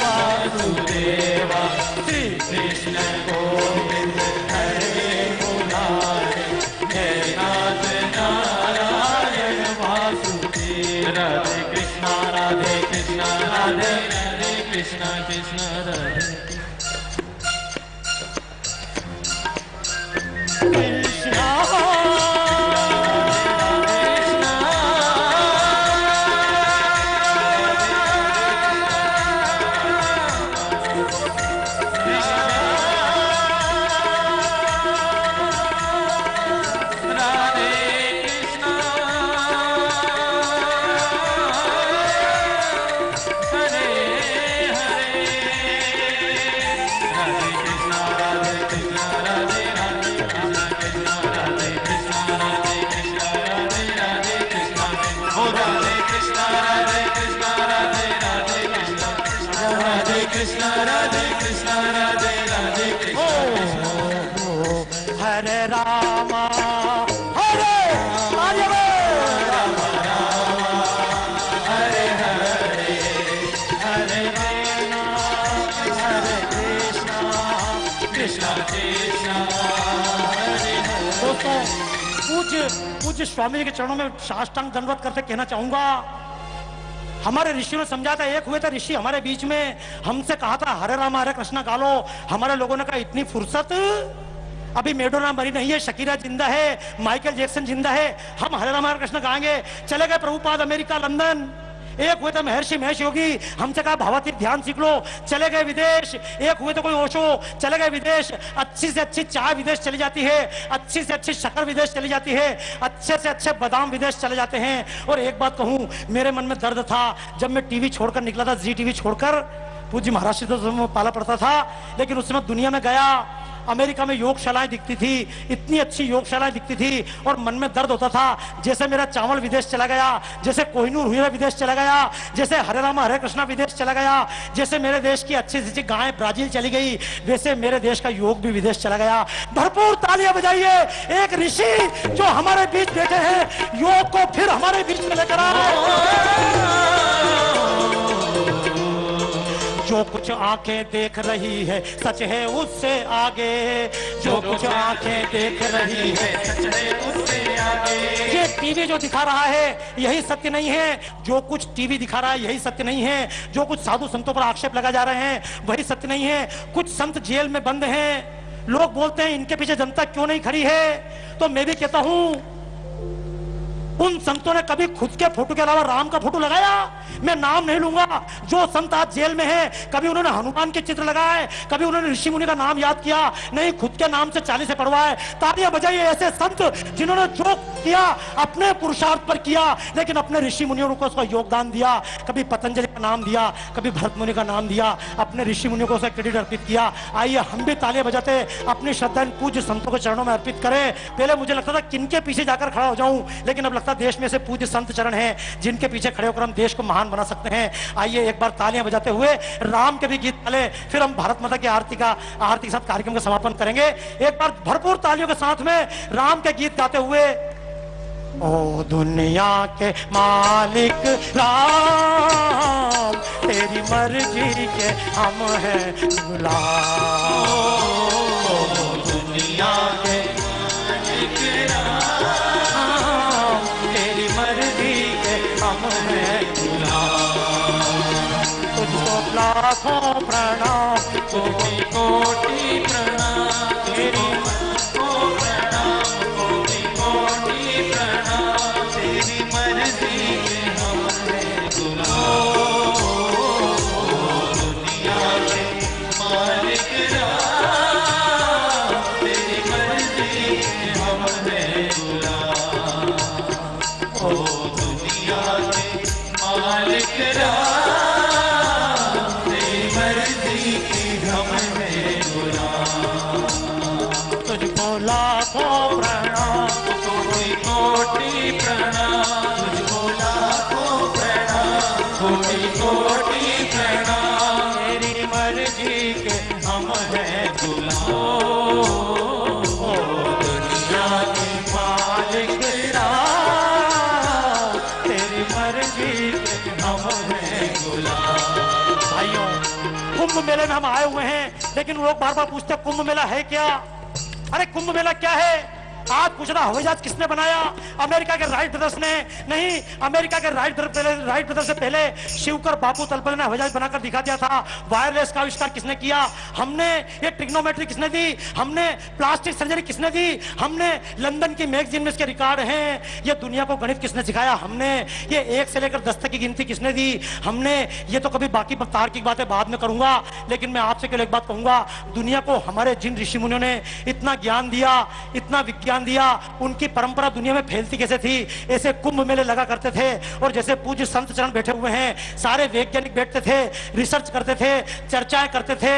वासुदेवा श्री कृष्ण गोविंद हरे मुरारे, हे नाथ नारायण वासुदेव। राधे कृष्णा राधे कृष्णा राधे राधे कृष्णा कृष्णा राधे कृष्णा। हरे रामा हरे आर्य राम राम हरे हरे हरे हरे कृष्णा कृष्णा कृष्णा हरे हरे। दोस्तों, पूज्य स्वामी जी के चरणों में साष्टांग दंडवत करते कहना चाहूंगा, हमारे ऋषियों ने समझा था, एक हुए थे ऋषि हमारे बीच में, हमसे कहा था हरे राम हरे कृष्णा गा लो। हमारे लोगों ने कहा इतनी फुर्सत, अभी मेडोना मरी नहीं है, शकीरा जिंदा है, माइकल जैक्सन जिंदा है, हम हरे राम हरे कृष्ण गाएंगे। चले गए प्रभुपाद अमेरिका लंदन। एक हुए थे महर्षि महेश योगी, हमसे कहा भावातीत ध्यान सीख लो, चले गए विदेश। एक हुए तो कोई ओशो, चले गए विदेश। अच्छी से अच्छी चाय विदेश चली जाती है, अच्छी से अच्छी शक्कर विदेश चली जाती है, अच्छे से अच्छे बादाम विदेश चले जाते हैं। और एक बात कहूं, मेरे मन में दर्द था जब मैं टीवी छोड़कर निकला था, जी टीवी छोड़कर। पूज्य महाराज से तो पाला पड़ता था, लेकिन उस समय दुनिया में गया, अमेरिका में योगशालाएं दिखती थी, इतनी अच्छी योगशालाएं दिखती थी, और मन में दर्द होता था जैसे मेरा चावल विदेश चला गया, जैसे कोहिनूर हीरा विदेश चला गया, जैसे हरे राम हरे कृष्णा विदेश चला गया, जैसे मेरे देश की अच्छी से अच्छी गाय ब्राजील चली गई, वैसे मेरे देश का योग भी विदेश चला गया। भरपूर तालियां बजाइए एक ऋषि जो हमारे बीच बैठे हैं, योग को फिर हमारे बीच में लेकर आए। जो कुछ आंखें देख रही है सच है उससे आगे, जो कुछ आंखें देख रही है सच है उससे आगे। ये टीवी जो दिखा रहा है यही सत्य नहीं है, जो कुछ टीवी दिखा रहा है यही सत्य नहीं है, जो कुछ साधु संतों पर आक्षेप लगा जा रहे हैं वही सत्य नहीं है। कुछ संत जेल में बंद हैं, लोग बोलते हैं इनके पीछे जनता क्यों नहीं खड़ी है, तो मैं भी कहता हूं उन संतों ने कभी खुद के फोटो के अलावा राम का फोटो लगाया? मैं नाम नहीं लूंगा, जो संत आज जेल में हैं, कभी उन्होंने हनुमान के चित्र लगाए, कभी उन्होंने ऋषि मुनि का नाम याद किया? नहीं, खुद के नाम से 40 से पढ़वाए। तालियां बजाइए ऐसे संत जिन्होंने जो किया अपने पुरुषार्थ पर किया, लेकिन अपने ऋषि मुनियों को उसका योगदान दिया। कभी पतंजलि का नाम दिया, कभी भरत मुनि का नाम दिया, अपने ऋषि मुनियों को उसका क्रेडिट अर्पित किया। आइए हम भी तालियां बजाते अपनी श्रद्धा पूज्य संतों के चरणों में अर्पित करें। पहले मुझे लगता था किनके पीछे जाकर खड़ा हो जाऊं, लेकिन अब लगता देश में से पूज्य संत चरण हैं जिनके पीछे खड़े होकर हम देश को महान बना सकते हैं। आइए एक बार तालियां बजाते हुए राम के भी गीत डाले, फिर हम भारत माता की आरती के साथ कार्यक्रम का समापन करेंगे। एक बार भरपूर तालियों के साथ में राम के गीत गाते हुए। ओ दुनिया के मालिक राम, तेरी मर्जी के हम हैं गुलाम। ओ दुनिया के मालिक राम, तेरी मर्जी के हम हैं गुलाम। तुझको लाखों प्रणाम, कोटि कोटि प्रणाम, तेरी लाखों प्रणाम, कोटि कोटि प्रणाम, तेरी मर्जी के हम हैं गुलाम। दुनिया के मालिक राम, तेरी मर्जी के हम हैं गुलाम। ओ दुनिया के मालिक राम, तेरी मर्जी की हम हैं गुलाम। तुझको लाखों प्रणाम, कोटि कोटि प्रणाम, तुझको लाखों प्रणाम, कोटि कोटि प्रणाम, तेरी मर्जी के हम हैं गुलाम। ओ दुनिया के मालिक राम, तेरी मर्जी के हम हैं गुलाम। भाइयों, कुंभ मेले में हम आए हुए हैं, लेकिन लोग बार बार पूछते हैं कुंभ मेला है क्या? अरे कुंभ मेला क्या है? आज पूछ रहा हवाई जहाज किसने बनाया? अमेरिका के राइट ब्रदर्स ने नहीं, अमेरिका के राइट ब्रदर्स से पहले शिवकर बापू तलपरे ने हवाई जहाज बनाकर दिखा दिया था। वायरलेस का आविष्कार किसने किया? हमने। ये ट्रिग्नोमेट्री किसने दी? हमने। प्लास्टिक सर्जरी किसने दी? हमने। लंदन की मैगजीन में इसके रिकॉर्ड हैं। ये दुनिया को गणित किसने सिखाया? हमने। ये 1 से लेकर 10 तक की गिनती किसने दी? हमने। ये तो कभी बाकी तार्किक बातें बाद में करूंगा, लेकिन मैं आपसे केवल एक बात कहूंगा, दुनिया को हमारे जिन ऋषि मुनियों ने इतना ज्ञान दिया, इतना विज्ञान ज्ञान दिया, उनकी परंपरा दुनिया में फैलती कैसे थी। ऐसे कुंभ मेले लगा करते थे और जैसे पूज्य संत चरण बैठे हुए हैं, सारे वैज्ञानिक बैठते थे, रिसर्च करते थे, चर्चाएं करते थे।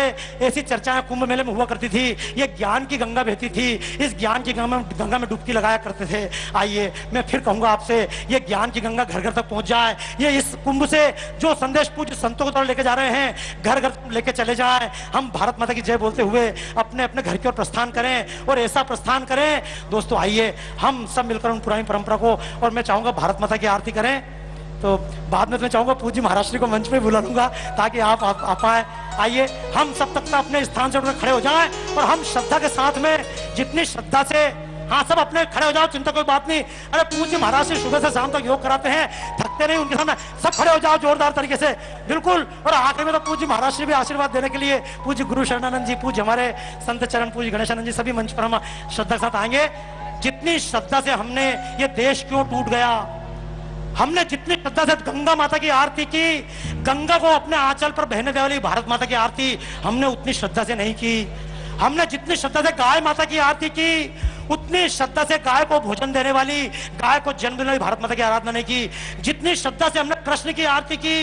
ऐसी चर्चाएं कुंभ मेले में हुआ करती थी। ये ज्ञान की गंगा बहती थी, इस ज्ञान की गंगा में डुबकी लगाया करते थे। आइए मैं फिर कहूंगा आपसे, ये ज्ञान की गंगा घर घर तक पहुंच जाए। ये इस कुंभ से जो संदेश पूज्य संतों को तरफ लेके जा रहे हैं, घर घर लेके चले जाए। हम भारत माता की जय बोलते हुए अपने अपने घर की ओर प्रस्थान करें और ऐसा प्रस्थान करें। दोस्तों आइए हम सब मिलकर उन पुरानी परंपरा को, और मैं चाहूंगा भारत माता की आरती करें। तो बाद में मैं चाहूंगा पूज्य महाराज श्री को मंच पे बुला लूंगा ताकि आप आ पाए। आइए हम सब तक अपने स्थान से खड़े हो जाएं और हम श्रद्धा के साथ में, जितनी श्रद्धा से, हाँ सब अपने खड़े हो जाओ, चिंता कोई बात नहीं। अरे पूज्य महाराज से सुबह से शाम तक योग कराते हैं, थकते नहीं, उनके सामने सब खड़े हो जाओ जोरदार तरीके से, बिल्कुल। और आखिर में तो पूज्य महाराज से भी आशीर्वाद देने के लिए पूज्य गुरु शरणानंद जी, पूज्य हमारे संत चरण पूज्य गणेशानंद जी, सभी मंच पर हम श्रद्धा के साथ आएंगे। जितनी श्रद्धा से हमने ये देश क्यों टूट गया, हमने जितनी श्रद्धा से गंगा माता की आरती की, गंगा को अपने आंचल पर बहने देने वाली भारत माता की आरती हमने उतनी श्रद्धा से नहीं की। हमने जितनी श्रद्धा से गाय माता की आरती की, उतनी श्रद्धा से गाय को भोजन देने वाली, गाय को जन्म देने वाली भारत माता की आराधना नहीं की। जितनी श्रद्धा से हमने कृष्ण की आरती की,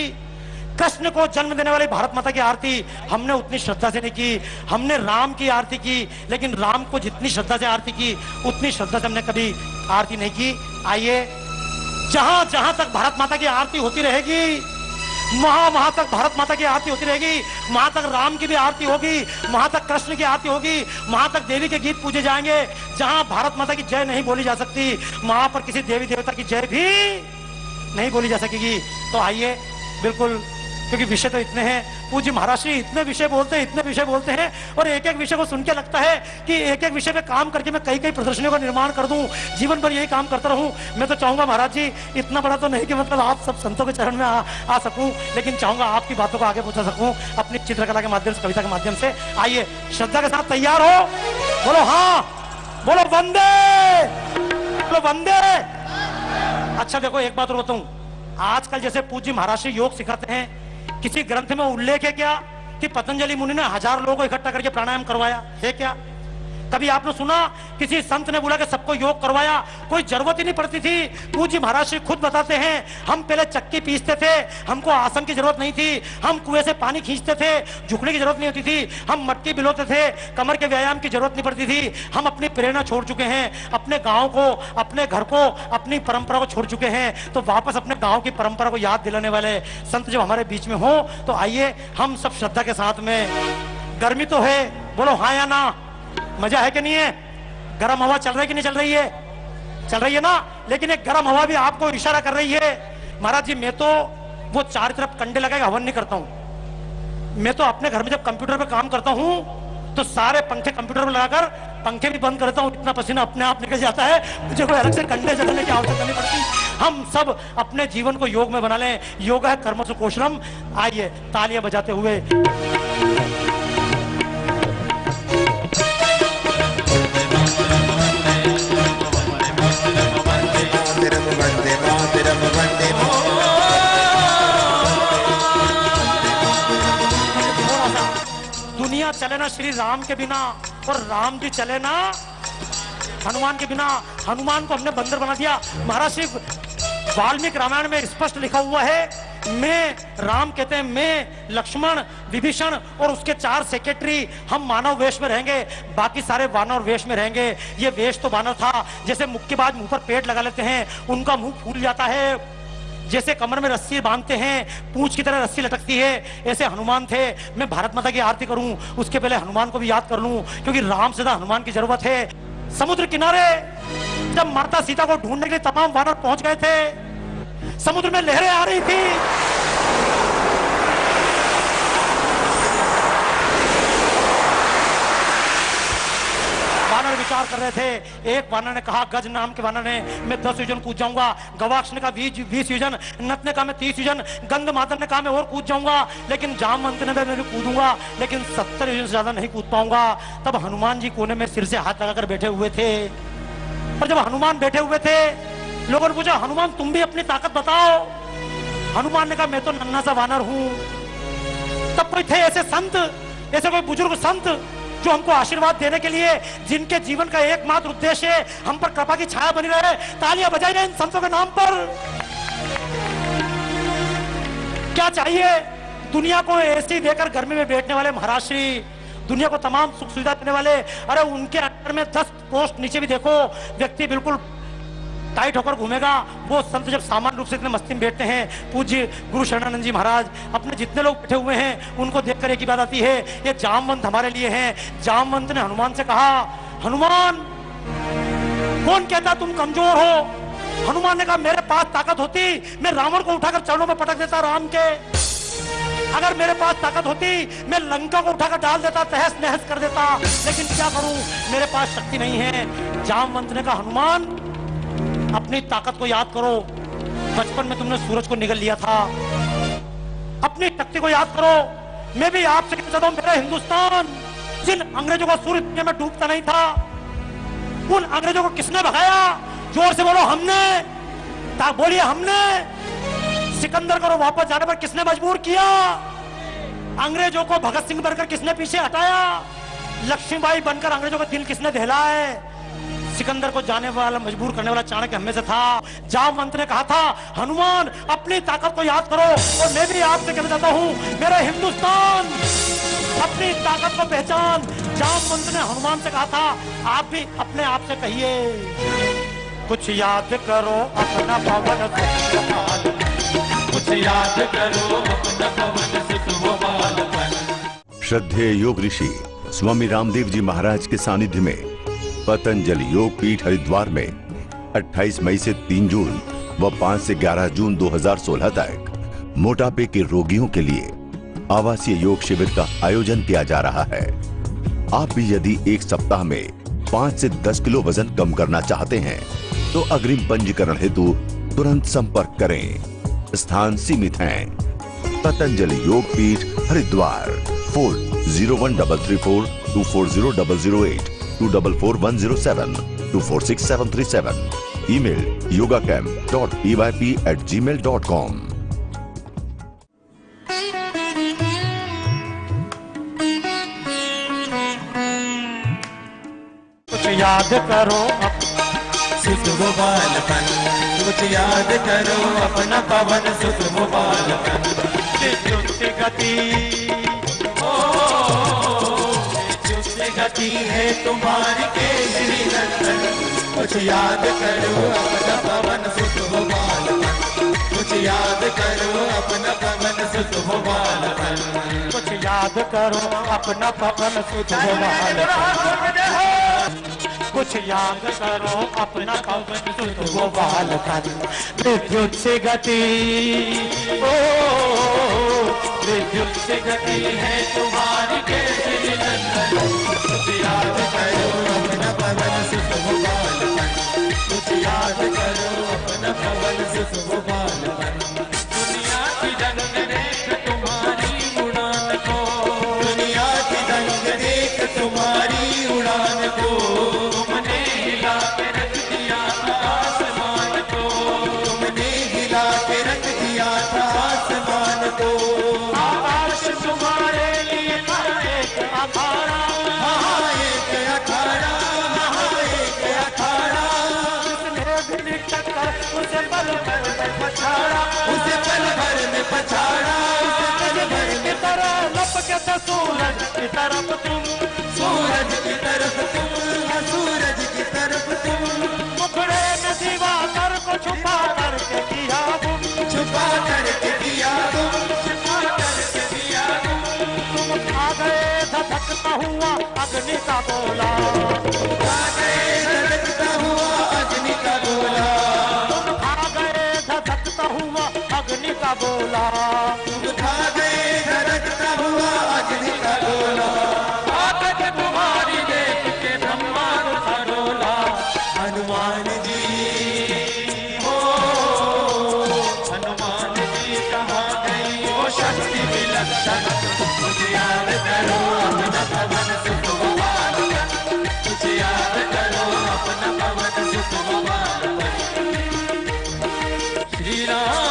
कृष्ण को जन्म देने वाली भारत माता की आरती हमने उतनी श्रद्धा से नहीं की। हमने राम की आरती की, लेकिन राम को जितनी श्रद्धा से आरती की, उतनी श्रद्धा से हमने कभी आरती नहीं की। आइए जहां जहां तक भारत माता की आरती होती रहेगी, वहां तक भारत माता की आरती होती रहेगी, वहां तक राम की भी आरती होगी, वहां तक कृष्ण की आरती होगी, वहां तक देवी के गीत पूजे जाएंगे। जहां भारत माता की जय नहीं बोली जा सकती, वहां पर किसी देवी देवता की जय भी नहीं बोली जा सकेगी। तो आइए बिल्कुल, क्योंकि विषय तो इतने हैं, पूज्य महाराज श्री इतने विषय बोलते हैं और एक एक विषय को सुन के लगता है कि एक एक विषय पे काम करके मैं कई कई प्रदर्शनियों का निर्माण कर दूं, जीवन भर यही काम करता रहूं। मैं तो चाहूंगा महाराज जी, इतना बड़ा तो नहीं कि मतलब आप सब संतों के चरण में आ सकूं, लेकिन चाहूंगा आपकी बातों को आगे पहुंचा सकूं अपनी चित्रकला के माध्यम से, कविता के माध्यम से। आइए श्रद्धा के साथ तैयार हो, बोलो हाँ, बोलो वंदे, बोलो वंदे। अच्छा देखो एक बात और बताऊं, आजकल जैसे पूज्य महाराज श्री योग सिखाते हैं, किसी ग्रंथ में उल्लेख है क्या कि पतंजलि मुनि ने 1000 लोगों को इकट्ठा करके प्राणायाम करवाया है क्या? कभी आपने सुना किसी संत ने बोला कि सबको योग करवाया? कोई जरूरत ही नहीं पड़ती थी। पूज्य महाराज श्री खुद बताते हैं, हम पहले चक्की पीसते थे, हमको आसन की जरूरत नहीं थी, हम कुएं से पानी खींचते थे, झुकने की जरूरत नहीं होती थी, हम मटकी बिलोते थे, कमर के व्यायाम की जरूरत नहीं पड़ती थी। हम अपनी प्रेरणा छोड़ चुके हैं, अपने गाँव को, अपने घर को, अपनी परंपरा को छोड़ चुके हैं। तो वापस अपने गाँव की परंपरा को याद दिलाने वाले संत जब हमारे बीच में हो, तो आइए हम सब श्रद्धा के साथ में। गर्मी तो है, बोलो हाँ या ना? मजा है कि नहीं है? गर्म हवा चल रही है कि नहीं चल रही है? चल रही है ना। लेकिन एक गर्म हवा भी आपको इशारा कर रही है, महाराज जी मैं तो वो चारों तरफ कंडे लगा के हवन नहीं करता हूं। मैं तो अपने घर में जब कंप्यूटर पे काम करता हूं तो सारे पंखे कंप्यूटर पर लगाकर पंखे भी बंद करता हूं, इतना पसीना अपने आप निकल जाता है, मुझे कोई अलग से कंडे जलाने की आवश्यकता नहीं पड़ती। हम सब अपने जीवन को योग में बना लें। योग है कर्मसु कौशलम। आइए तालियां बजाते हुए दुनिया चले ना श्री राम के बिना, और राम जी चले ना हनुमान के बिना। हनुमान को हमने बंदर बना दिया। महाराज श्री वाल्मीकि रामायण में स्पष्ट लिखा हुआ है, मैं राम कहते हैं, मैं लक्ष्मण, विभीषण और उसके 4 सेक्रेटरी हम मानव वेश में रहेंगे, बाकी सारे वानर वेश में रहेंगे। ये वेश तो वानर था, जैसे मुक्केबाज मुंह पर पेट लगा लेते हैं, उनका मुंह फूल जाता है, जैसे कमर में रस्सी बांधते हैं, पूंछ की तरह रस्सी लटकती है, ऐसे हनुमान थे। मैं भारत माता की आरती करूं उसके पहले हनुमान को भी याद कर लूं, क्योंकि राम से ज्यादा हनुमान की जरूरत है। समुद्र किनारे जब माता सीता को ढूंढने के लिए तमाम वानर पहुंच गए थे, समुद्र में लहरें आ रही थी, वानर विचार कर रहे थे। एक वानर ने कहा, गज नाम के वानर ने, मैं 10 योजन कूद जाऊंगा। गवाक्ष ने कहा 20 योजन, नत ने कहा मैं 30 योजन, गंध माधव ने कहा मैं और कूद जाऊंगा, लेकिन जामवंत ने मैं भी कूदूंगा, लेकिन 70 योजन से ज्यादा नहीं कूद पाऊंगा। तब हनुमान जी कोने में सिर से हाथ लगाकर बैठे हुए थे। और जब हनुमान बैठे हुए थे, लोगों ने पूछा, हनुमान तुम भी अपनी ताकत बताओ। हनुमान ने कहा मैं तो नन्हा सा वानर हूं। तब कोई थे ऐसे संत, ऐसे कोई बुजुर्ग संत जो हमको आशीर्वाद देने के लिए, जिनके जीवन का एकमात्र उद्देश्य है हम पर कृपा की छाया बनी रहे, तालियां बजाइए इन संतों के नाम पर। क्या चाहिए दुनिया को एसी देकर गर्मी में बैठने वाले महाराज श्री, दुनिया को तमाम सुख सुविधा देने वाले, अरे उनके अंडर में 10 पोस्ट नीचे भी देखो व्यक्ति बिल्कुल टाइट होकर घूमेगा। वो संत जब सामान्य रूप से इतने मस्ती में बैठते हैं, पूज्य गुरु शरणानंद जी महाराज अपने जितने लोग बैठे हुए हैं उनको देखकर एक ही बात आती है, ये जामवंत हमारे लिए हैं। जामवंत ने हनुमान से कहा, हनुमान कौन कहता तुम कमजोर हो? हनुमान ने कहा, मेरे पास ताकत होती मैं रावण को उठाकर चरणों में पटक देता राम के। अगर मेरे पास ताकत होती मैं लंका को उठाकर डाल देता, तहस नहस कर देता, लेकिन क्या करूं, मेरे पास शक्ति नहीं है। जामवंत ने कहा, हनुमान अपनी ताकत को याद करो, बचपन में तुमने सूरज को निगल लिया था, अपनी शक्ति को याद करो। मैं भी आपसे कहता हूं, मेरा हिंदुस्तान जिन अंग्रेजों का सूर्य दुनिया में डूबता नहीं था, उन अंग्रेजों को किसने भगाया? जोर से बोलो, हमने। बोलिए, हमने। सिकंदर को वापस जाने पर किसने मजबूर किया? अंग्रेजों को भगत सिंह बनकर किसने पीछे हटाया? लक्ष्मीबाई बनकर अंग्रेजों का दिल किसने दहलाए? सिकंदर को जाने वाला मजबूर करने वाला चाणक्य हमें से था। जामवंत ने कहा था, हनुमान अपनी ताकत को याद करो। और मैं भी आपसे कहना चाहता हूं, मेरा हिंदुस्तान अपनी ताकत को पहचान। जामवंत ने हनुमान से कहा था, आप भी अपने आप से कहिए, कुछ याद करो अपना पवन सुत, कुछ याद करो अपना पवन सुत। श्रद्धेय योग ऋषि स्वामी रामदेव जी महाराज के सानिध्य में पतंजलि योग पीठ हरिद्वार में 28 मई से 3 जून व 5 से 11 जून 2016 तक मोटापे के रोगियों के लिए आवासीय योग शिविर का आयोजन किया जा रहा है। आप भी यदि एक सप्ताह में 5 से 10 किलो वजन कम करना चाहते हैं तो अग्रिम पंजीकरण हेतु तुरंत संपर्क करें। स्थान सीमित हैं। पतंजलि योग पीठ हरिद्वार। फोन 013342400008 244107 246737। Email yogacamp.eyp@gmail.com। कुछ याद करो सुत वो बालपन, कुछ याद करो अपना पवन सुत वो बालपन। विद्युत गति, विद्युत गति है तुम्हारी केसरी नंदन। कुछ याद करो अपना पवन सुत वो बालपन, कुछ याद करो अपना पवन सुत वो बालपन। कुछ याद करो अपना पवन सुत वो बालपन। कुछ याद करो अपना पवन सुत वो बालपन। विद्युत से गति, ओ विद्युत से गति है तुम्हारी केसरी नंदन। कुछ याद करो अपना पवन सुत वो बालपन, कुछ याद करो अपना पवन सुत वो बालपन। दुनिया की रंग देख तुम्हारी उड़ान को, दुनिया की रंग देख तुम्हारी उड़ान को। तुमने हिला के रख दिया था आसमान को, तुमने हिला के रख दिया था आसमान को। आकाश तुम्हारे लिए था एक अखाड़ा, एक अखाड़ा, एक अखाड़ा। उसने भी टक्कर उसे पल भर में पछाड़ा, उसे पल भर में पछाड़ा, उसे पल भर की में तरह लपके थे सूरज की तरफ तुम, सूरज की तरफ तुम, सूरज की तरफ तुम। मुखड़े में दीवा कर को छुपा करके किया गुम, छुपा करके दिया तुम, छुपा करके दिया तुम। तुम खा गए धधकता हुआ अग्नि का गोला, खा गए धड़कता हुआ अग्नि का गोला, तुम खा गए धधकता हुआ अग्नि का गोला। तुम खा गए धड़कता हुआ अग्नि का गोला। ताकत तुम्हारी देख के ब्रह्मांड सा डोला। हनुमान जी, ओ हनुमान जी कहाँ गई वो शक्ति विलक्षण। कुछ याद करो अपना पवन सुत वो बालपन, कुछ याद करो अपना पवन सुत वो बालपन। श्री राम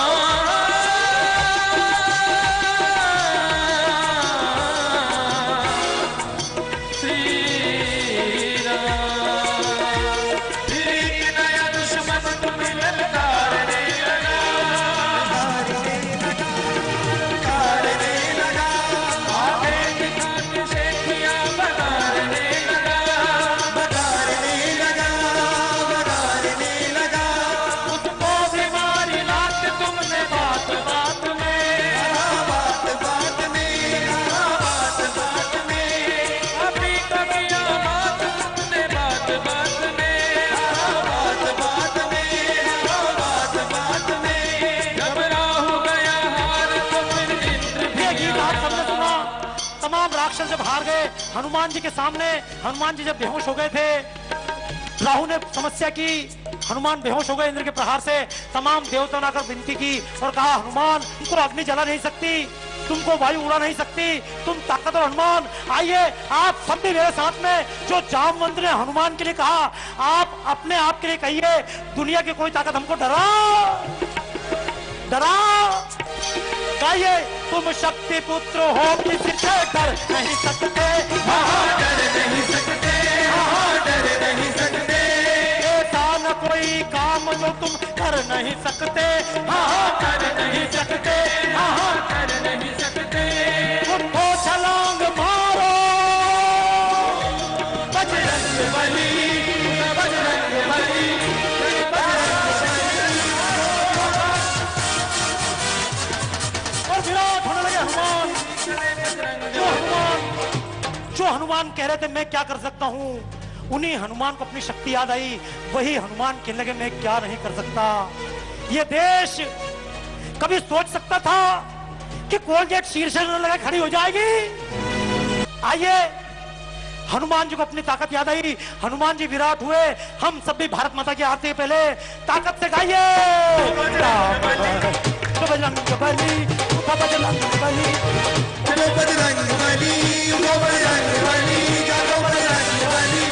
विरासत जब हार गए हनुमान जी के सामने, हनुमान जी जब बेहोश हो गए थे, राहु ने समस्या की, हनुमान बेहोश हो गए इंद्र के प्रहार से। तमाम देवताओं ने आकर विनती की और कहा हनुमान तुमको अग्नि जला नहीं सकती, तुमको वायु उड़ा नहीं सकती, तुम ताकतवर हनुमान, आइए आप सब भी मेरे साथ में। जो जामवंत ने हनुमान के लिए कहा, आप अपने आप के लिए कहिए दुनिया की कोई ताकत हमको डरा गाइए, तुम शक्ति पुत्र हो किसी से डर नहीं सकते, डर नहीं सकते, डर नहीं सकते, ऐसा न कोई काम जो तुम कर नहीं सकते, कर नहीं सकते, कर नहीं सकते, उठो छलांग मारो बजरंग बली, बजरंग बली, और विराट होने लगे हनुमान। जो हनुमान कह रहे थे मैं क्या कर सकता हूँ, उन्हीं हनुमान को अपनी शक्ति याद आई। वही हनुमान कहने लगे मैं क्या नहीं कर सकता। ये देश कभी सोच सकता था कि कोलगेट शीर्ष में लगा खड़ी हो जाएगी? आइए, हनुमान जी को अपनी ताकत याद आई, हनुमान जी विराट हुए। हम सब भी भारत माता की आरती पहले ताकत से गाइए, बजरंग बली, बजरंग बली, बजरंग बली, बजरंग बली,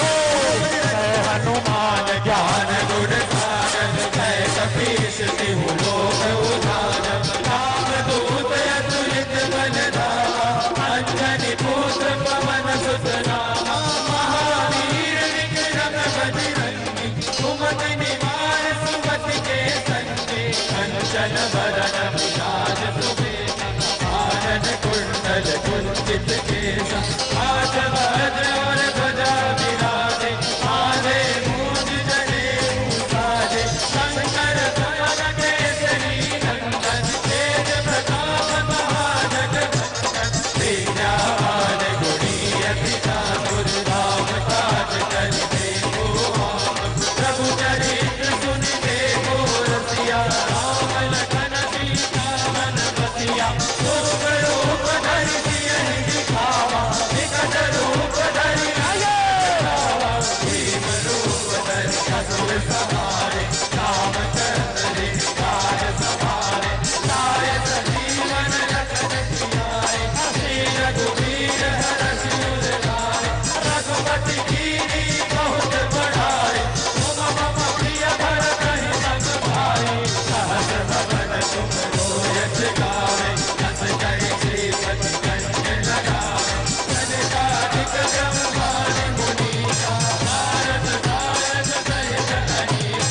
हनुमान ज्ञान गुण सागर, जय कपीश तिहु लोक उधार, रामदूत अतुलित बलधामा, अंजनी पुत्र पवन सुत नामा, महावीर विक्रम बजरंगी, सुमति निवार सुमति के संगी, कंचन बरन विराज सुबेसा, कानन कुंडल कुंचित केसा, हाथ वज्र और ध्वजा विराजे, आधे मूंज जनेऊ साजे, शंकर भवन केसरी नंदन, तेज प्रताप महाजगवंदन, विद्यावान गुणी अति चातुर, राम काज करिबे को आतुर, प्रभु चरित्र सुनिबे को रसिया, राम लखन सीता मन बसिया, सूक्ष्म रूप धरि सियहि दिखावा, विकट रूप धरि दिखावा, भीम रूप धरि असुर संहारे, रामचंद्र जी काज सवारे, लाए सजीवन लखन जियाए, श्री रघुवीर हरषि उर लाए, रघुपति कीन्ही बहुत बढ़ाए, तुम मम प्रिय भरतहि संग भाई, सहस भवन तुम रोयस गावे, जस जय श्रीपति कंठ लगावे, जनिकाधिक ब्रह्मादि मुनीसा, नारद सारद सहित अहीसा,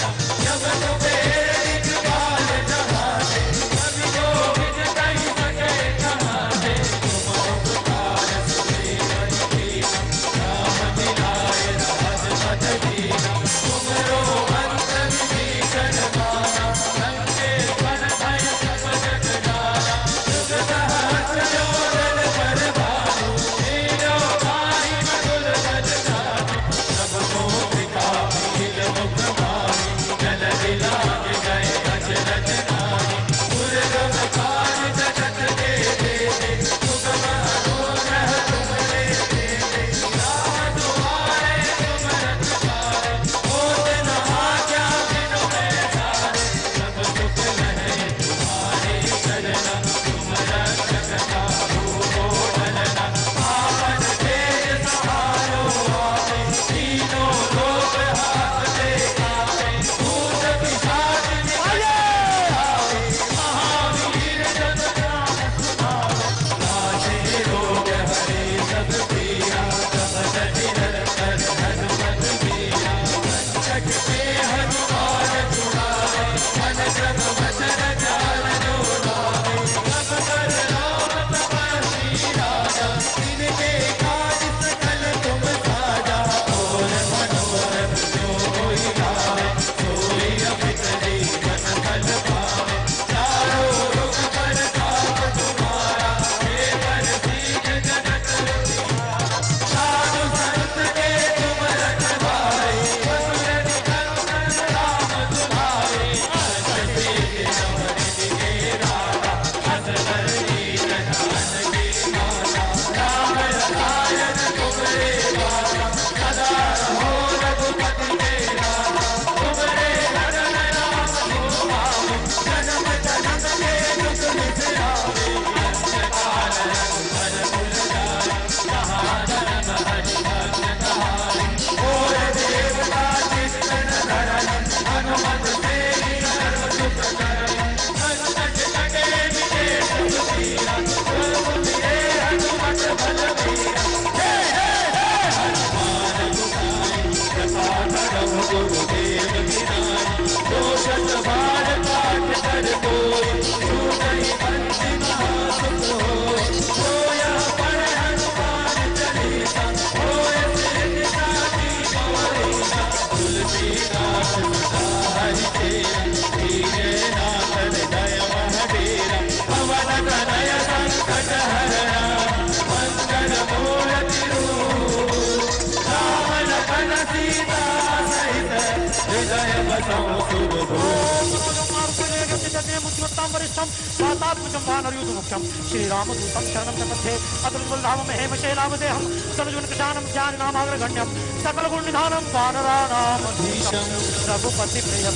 श्री रामदूतम शरणं प्रपद्ये अतुलबलधामं हेमशैलावदेहं सर्वजनकृशानं ज्ञाननामाग्रगण्यं सकलगुणनिधानं वानराणामधीशं रघुपति प्रिय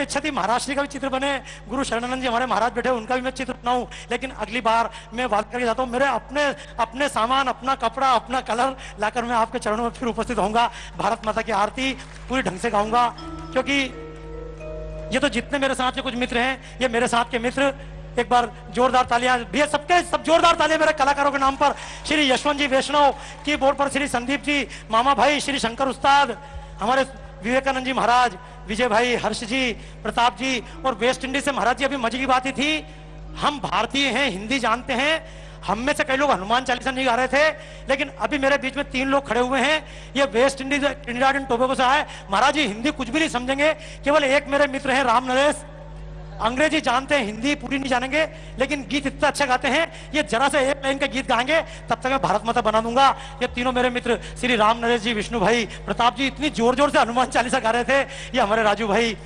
छठी महाराज श्री का भी चित्र बने, गुरु शरणानंद जी हमारे महाराज बैठे उनका भी मैं चित्र बनाऊं, लेकिन अगली बार मैं बात करके जाता हूं। मेरे अपने सामान, अपना कपड़ा, अपना कलर लाकर मैं आपके चरणों में फिर उपस्थित होऊंगा। भारत माता की आरती पूरी ढंग से गाऊंगा, क्योंकि ये तो जितने मेरे साथ के कुछ मित्र हैं, ये मेरे साथ के मित्र। एक बार जोरदार तालियां भैया, सब जोरदार तालियां मेरे कलाकारों के नाम पर। श्री यशवंत जी वैष्णव की बोर्ड पर, श्री संदीप जी, मामा भाई, श्री शंकर उस्ताद, हमारे विवेकानंद जी महाराज, विजय भाई, हर्ष जी, प्रताप जी, और वेस्ट इंडीज से महाराज जी। अभी मजे की बात ही थी, हम भारतीय हैं, हिंदी जानते हैं, हम में से कई लोग हनुमान चालीसा नहीं गा रहे थे, लेकिन अभी मेरे बीच में 3 लोग खड़े हुए हैं, ये West Indies Trinidad and Tobago से आए। महाराज जी हिंदी कुछ भी नहीं समझेंगे, केवल एक मेरे मित्र हैं राम नरेश, अंग्रेजी जानते हैं, हिंदी पूरी नहीं जानेंगे, लेकिन गीत इतना अच्छा गाते हैं, ये जरा से एक लाइन का गीत गाएंगे, तब तक मैं भारत माता बना दूंगा। ये तीनों मेरे मित्र श्री राम नरेश जी, विष्णु भाई, प्रताप जी, इतनी जोर जोर से हनुमान चालीसा गा रहे थे। ये हमारे राजू भाई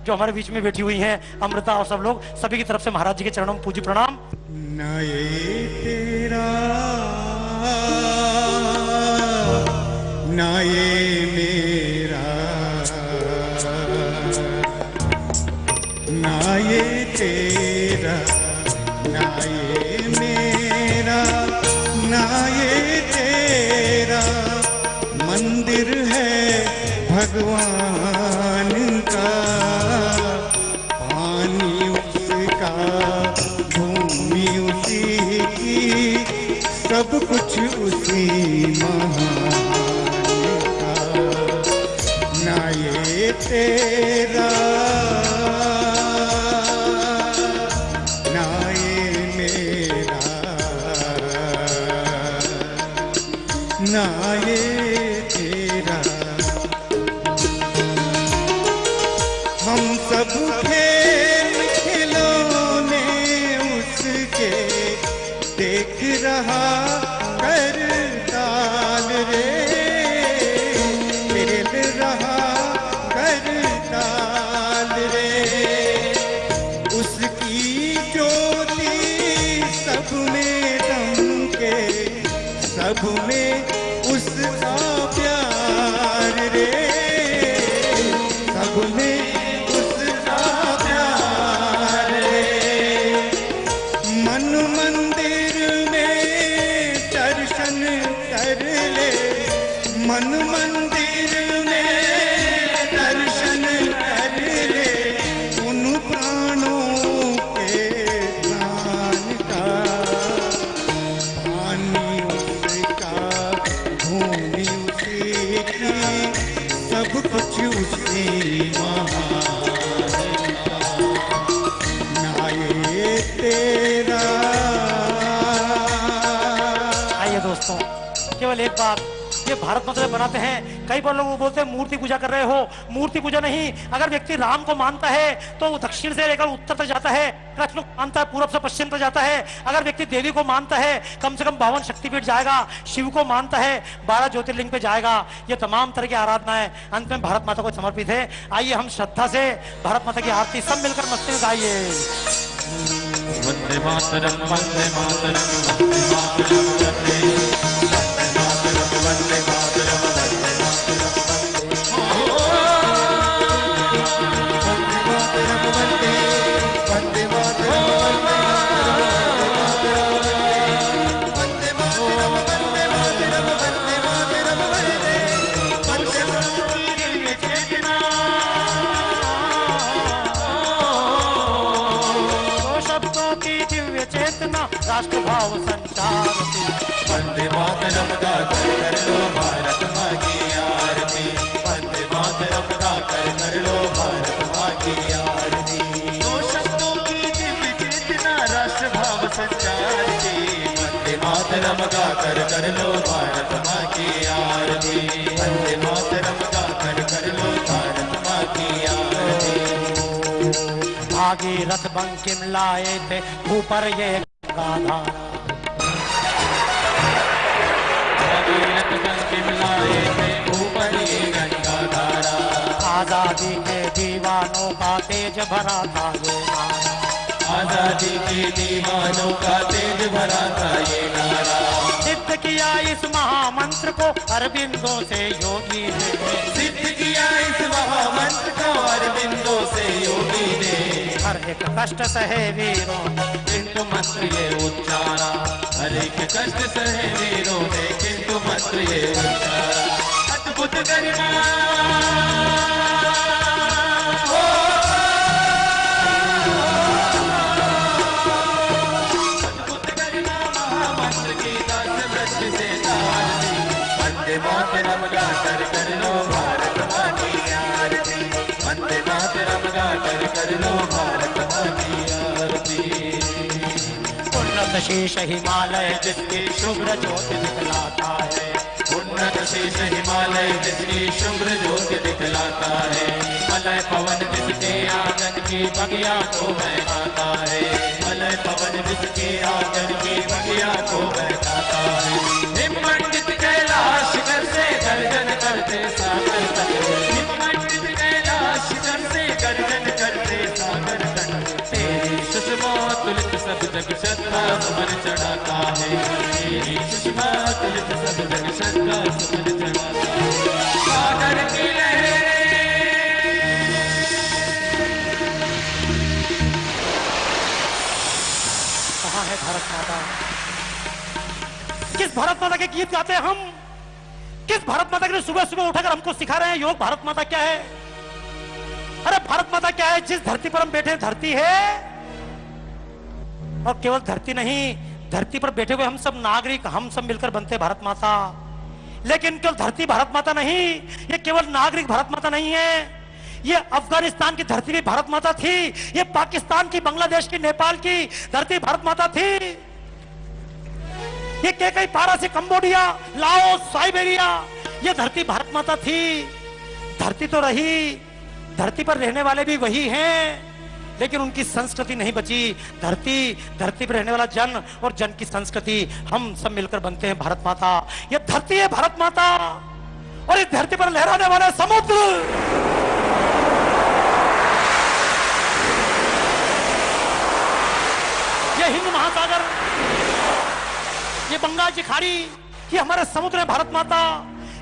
जो हमारे बीच में बैठी हुई हैं, अमृता और सब लोग, सभी की तरफ से महाराज जी के चरणों में पूज्य प्रणाम। ना ये तेरा ना ये मेरा, ना ये तेरा ना ये मेरा, ना ये तेरा मंदिर है भगवान का, पानी उसका, भूमि उसी की, सब कुछ उसी महान का। ना ये तेरा ना ये मेरा, ना ये तेरा, हम सब खेल खिलौने उसके, देख रहा कर ताल रे, खेल रहा कर ताल रे, उसकी ज्योति सब में दमके, सब में उसका प्यार रे, सब में उसका प्यार रे। मन मंदिर में दर्शन कर ले, मन मंदिर में दर्शन कर ले, उन प्राणों के प्राण का, पानी उसका, भूमि उसी की, सब कुछ उसी महान का। ना ये तेरा। आइए दोस्तों, केवल एक बात, ये भारत माता बनाते हैं, कई बार लोग बोलते हैं मूर्ति पूजा कर रहे हो, मूर्ति पूजा नहीं। अगर व्यक्ति राम को मानता है तो वो दक्षिण से लेकर उत्तर तक जाता है, कृष्ण को मानता है पूरब से पश्चिम तक जाता है। अगर व्यक्ति देवी को मानता है कम से कम 52 शक्तिपीठ जाएगा, शिव को मानता है 12 ज्योतिर्लिंग पे जाएगा। ये तमाम तरह की आराधनाएं अंत में भारत माता को समर्पित है। आइए हम श्रद्धा से भारत माता की आरती सब मिलकर मस्ती में गाइए। वंदे मातरम, वंदे मातरम, वंदे मातरम, वंदे मातरम, राष्ट्र भाव संचार, वंदे मातरम। मातरम गाकर कर लो भारत माँ की आरती, वंदे मातरम गाकर कर लो भारत माँ की आरती। भागीरथ बंकिम लाए थे ऊपर ये गंगाधारा, भागीरथ बंकिम लाए थे ऊपर ये गंगाधारा, आजादी के दीवानों का तेज भरा था ये नारा, आजादी के दीवानों का तेज भरा था ये नारा, सिद्ध किया इस महामंत्र को अरविंदों से योगी ने, सिद्ध किया इस महामंत्र को अरविंदों से योगी ने, हर एक कष्ट सहे वीरों किंतु मंत्र ये उच्चारा, हर एक कष्ट सहे वीरों ने किंतु मंत्र ये उच्चारा, अद्भुत गरिमा मातरम गाकर कर लो भारत माँ की आरती, वंदे मातरम गाकर कर लो भारत माँ की आरती। उन्नत शीश हिमालय जिसकी शुभ्र ज्योति दिखलाता है, उन्नत शीश हिमालय जिसकी शुभ्र ज्योति दिखलाता है, मलय पवन जिसके आंगन की बगिया को बहकाता है, मलय पवन जिसके आंगन की बगिया को बहकाता है, हिममंडित कैलाश कर से गर्जन करते सागर तट, हिममंडित कैलाश कर से गर्जन करते सागर तट, तेरी सुषमा तुलित सब जग श्रद्धा सुमन चढ़ाता है, तेरी सुषमा तुलित सब जग श्रद्धा सुमन चढ़ाता है, सागर की लहरें कहाँ है भारत माता? किस भारत माता के गीत गाते हैं हम? किस भारत माता के सुबह सुबह उठाकर हमको सिखा रहे हैं योग? भारत माता क्या है? अरे भारत माता क्या है? जिस धरती पर हम बैठे धरती है, और केवल धरती नहीं, धरती पर बैठे हुए हम सब नागरिक, हम सब मिलकर बनते हैं भारत माता। लेकिन केवल धरती भारत माता नहीं, ये केवल नागरिक भारत माता नहीं है, ये अफगानिस्तान की धरती भी भारत माता थी, ये पाकिस्तान की, बांग्लादेश की, नेपाल की धरती भारत माता थी, ये कई पारा से कंबोडिया, लाओस, साइबेरिया, ये धरती भारत माता थी। धरती तो रही, धरती पर रहने वाले भी वही हैं, लेकिन उनकी संस्कृति नहीं बची। धरती पर रहने वाला जन और जन की संस्कृति, हम सब मिलकर बनते हैं भारत माता। ये धरती है भारत माता, और इस धरती पर लहराने वाला समुद्र, ये हिंद महासागर, ये बंगाल की खाड़ी, ये हमारे समुद्र है भारत माता।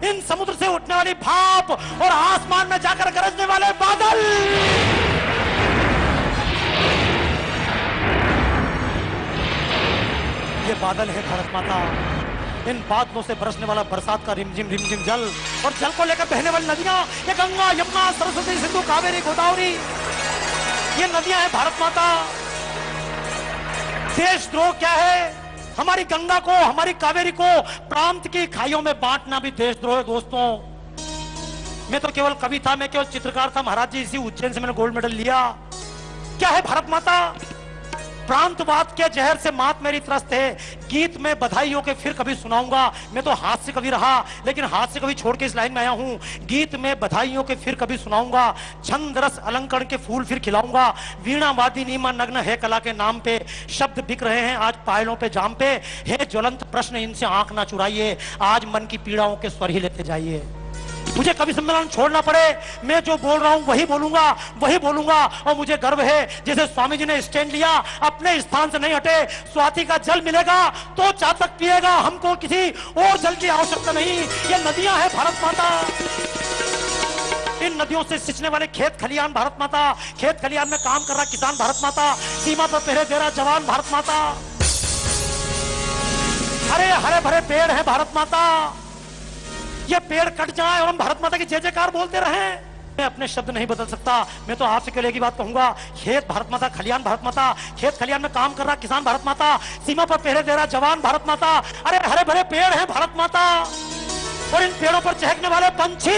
इन समुद्र से उठने वाली भाप और आसमान में जाकर गरजने वाले बादल, ये बादल है भारत माता। इन बादलों से बरसने वाला बरसात का रिमझिम जल, और जल को लेकर बहने वाली नदियां, ये गंगा, यमुना, सरस्वती, सिंधु, कावेरी, गोदावरी, ये नदियां हैं भारत माता। देशद्रोह क्या है? हमारी गंगा को, हमारी कावेरी को प्रांत की खाइयों में बांटना भी देशद्रोह है दोस्तों। मैं तो केवल कवि था, मैं केवल चित्रकार था महाराज जी, इसी उज्जैन से मैंने गोल्ड मेडल लिया। क्या है भारत माता? प्रांतवाद के जहर से मात मेरी त्रस्त है। गीत में बधाइयों के फिर कभी सुनाऊंगा। मैं तो हाथ से कभी रहा, लेकिन हाथ से कभी छोड़ के इस लाइन में आया हूं। गीत में बधाइयों के फिर कभी सुनाऊंगा, छंद रस अलंकरण के फूल फिर खिलाऊंगा। वीणा वादी नीमा नग्न है कला के नाम पे, शब्द बिक रहे हैं आज पायलों पे जाम पे। है ज्वलंत प्रश्न, इनसे आंख ना चुराइए, आज मन की पीड़ाओं के स्वर ही लेते जाइए। मुझे कभी सम्मेलन छोड़ना पड़े, मैं जो बोल रहा हूं वही बोलूंगा, और मुझे गर्व है जैसे स्वामी जी ने स्टैंड लिया, अपने स्थान से नहीं हटे। स्वाति का जल मिलेगा तो चातक पिएगा, हमको किसी और जल की आवश्यकता नहीं। ये नदियां हैं भारत माता, इन नदियों से सिंचने वाले खेत खलियान भारत माता, खेत खलियान में काम कर रहा किसान भारत माता, सीमा पर पहरे दे रहा जवान भारत माता। हरे भरे पेड़ है भारत माता, ये पेड़ कट जाए और हम भारत माता की जय जयकार बोलते रहें। मैं अपने शब्द नहीं बदल सकता, मैं तो आपसे केवल एक ही बात कहूंगा, खेत भारत माता, खलियान भारत माता, खेत खलियान में काम कर रहा किसान भारत माता, सीमा पर पहरे दे रहा जवान भारत माता। अरे हरे भरे पेड़ है भारत माता, और इन पेड़ों पर चहकने वाले पंछी,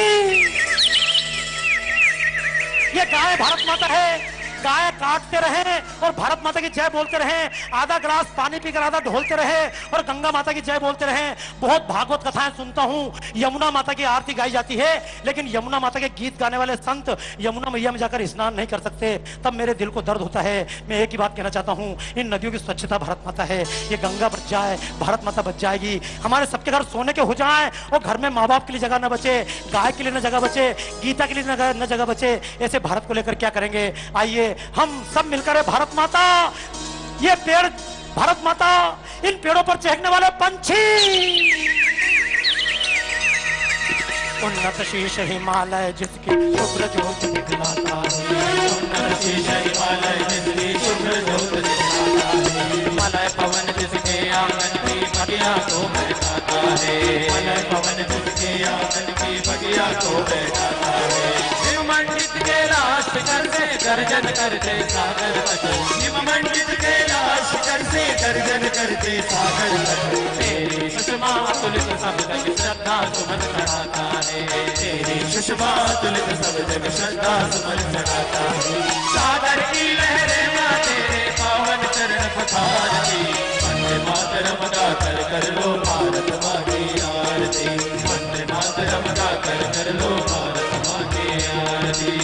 ये गाय भारत माता है, गाय काटते रहे और भारत माता की जय बोलते रहे, आधा गिलास पानी पीकर आधा ढोलते रहे और गंगा माता की जय बोलते रहे। बहुत भागवत कथाएं सुनता हूँ, यमुना माता की आरती गाई जाती है, लेकिन यमुना माता के गीत गाने वाले संत यमुना मैया में जाकर स्नान नहीं कर सकते, तब मेरे दिल को दर्द होता है। मैं एक ही बात कहना चाहता हूँ, इन नदियों की स्वच्छता भारत माता है, ये गंगा बच जाए भारत माता बच जाएगी। हमारे सबके घर सोने के हो जाए और घर में माँ बाप के लिए जगह न बचे, गाय के लिए न जगह बचे, गीता के लिए न जगह बचे, ऐसे भारत को लेकर क्या करेंगे? आइए हम सब मिलकर भारत माता, ये पेड़ भारत माता, इन पेड़ों पर चहकने वाले पंछी, उन्नत शीश हिमालय जिसकी शुभ्र ज्योत दिखलाता है, उन्नत शीश हिमालय जिसकी शुभ्र ज्योत दिखलाता है, मलय पवन जिसके आंगन की बगिया को बहकाता है, मलय पवन जिसके आंगन की बगिया को बहकाता है। हिममंडित के लाश कर से गर्जन करते सागर बचो, हिममंडित के लाश कर से गर्जन करते सागर बचो, तेरी सुषमा तुलित सब जग श्रद्धा सुमन चढ़ाता है, तेरी सुषमा तुलित सब जग श्रद्धा सुमन चढ़ाता है। सागर की लहरें ना तेरे पावन चरण पखारती, वंदे मातरम गाकर कर लो भारत माँ की आरती, वंदे मातरम गाकर कर लो भारत माँ की आरती।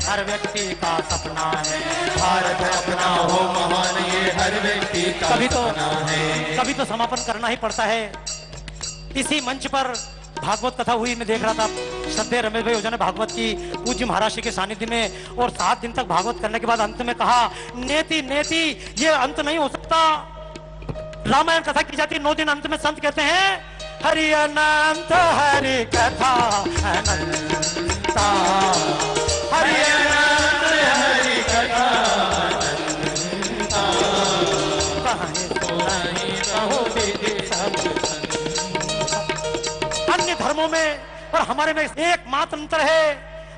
हर व्यक्ति का सपना है, भारत अपना हो महान ये हर व्यक्ति का सपना है। कभी तो समापन करना ही पड़ता है। इसी मंच पर भागवत कथा हुई, मैं देख रहा था, श्रद्धेय रमेश भाई ओझा ने भागवत की पूज्य महाराज जी के सानिध्य में, और 7 दिन तक भागवत करने के बाद अंत में कहा, नेति नेति ये अंत नहीं हो सकता। रामायण कथा की जाती 9 दिन, अंत में संत कहते हैं हरि अनंत हरि कथा अनंता, हरि अनंत हरि कथा अनंता, अन्य धर्मों में और हमारे में एकमात्र अंतर है,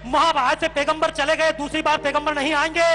महाभारत से पैगंबर चले गए, दूसरी बार पैगंबर नहीं आएंगे।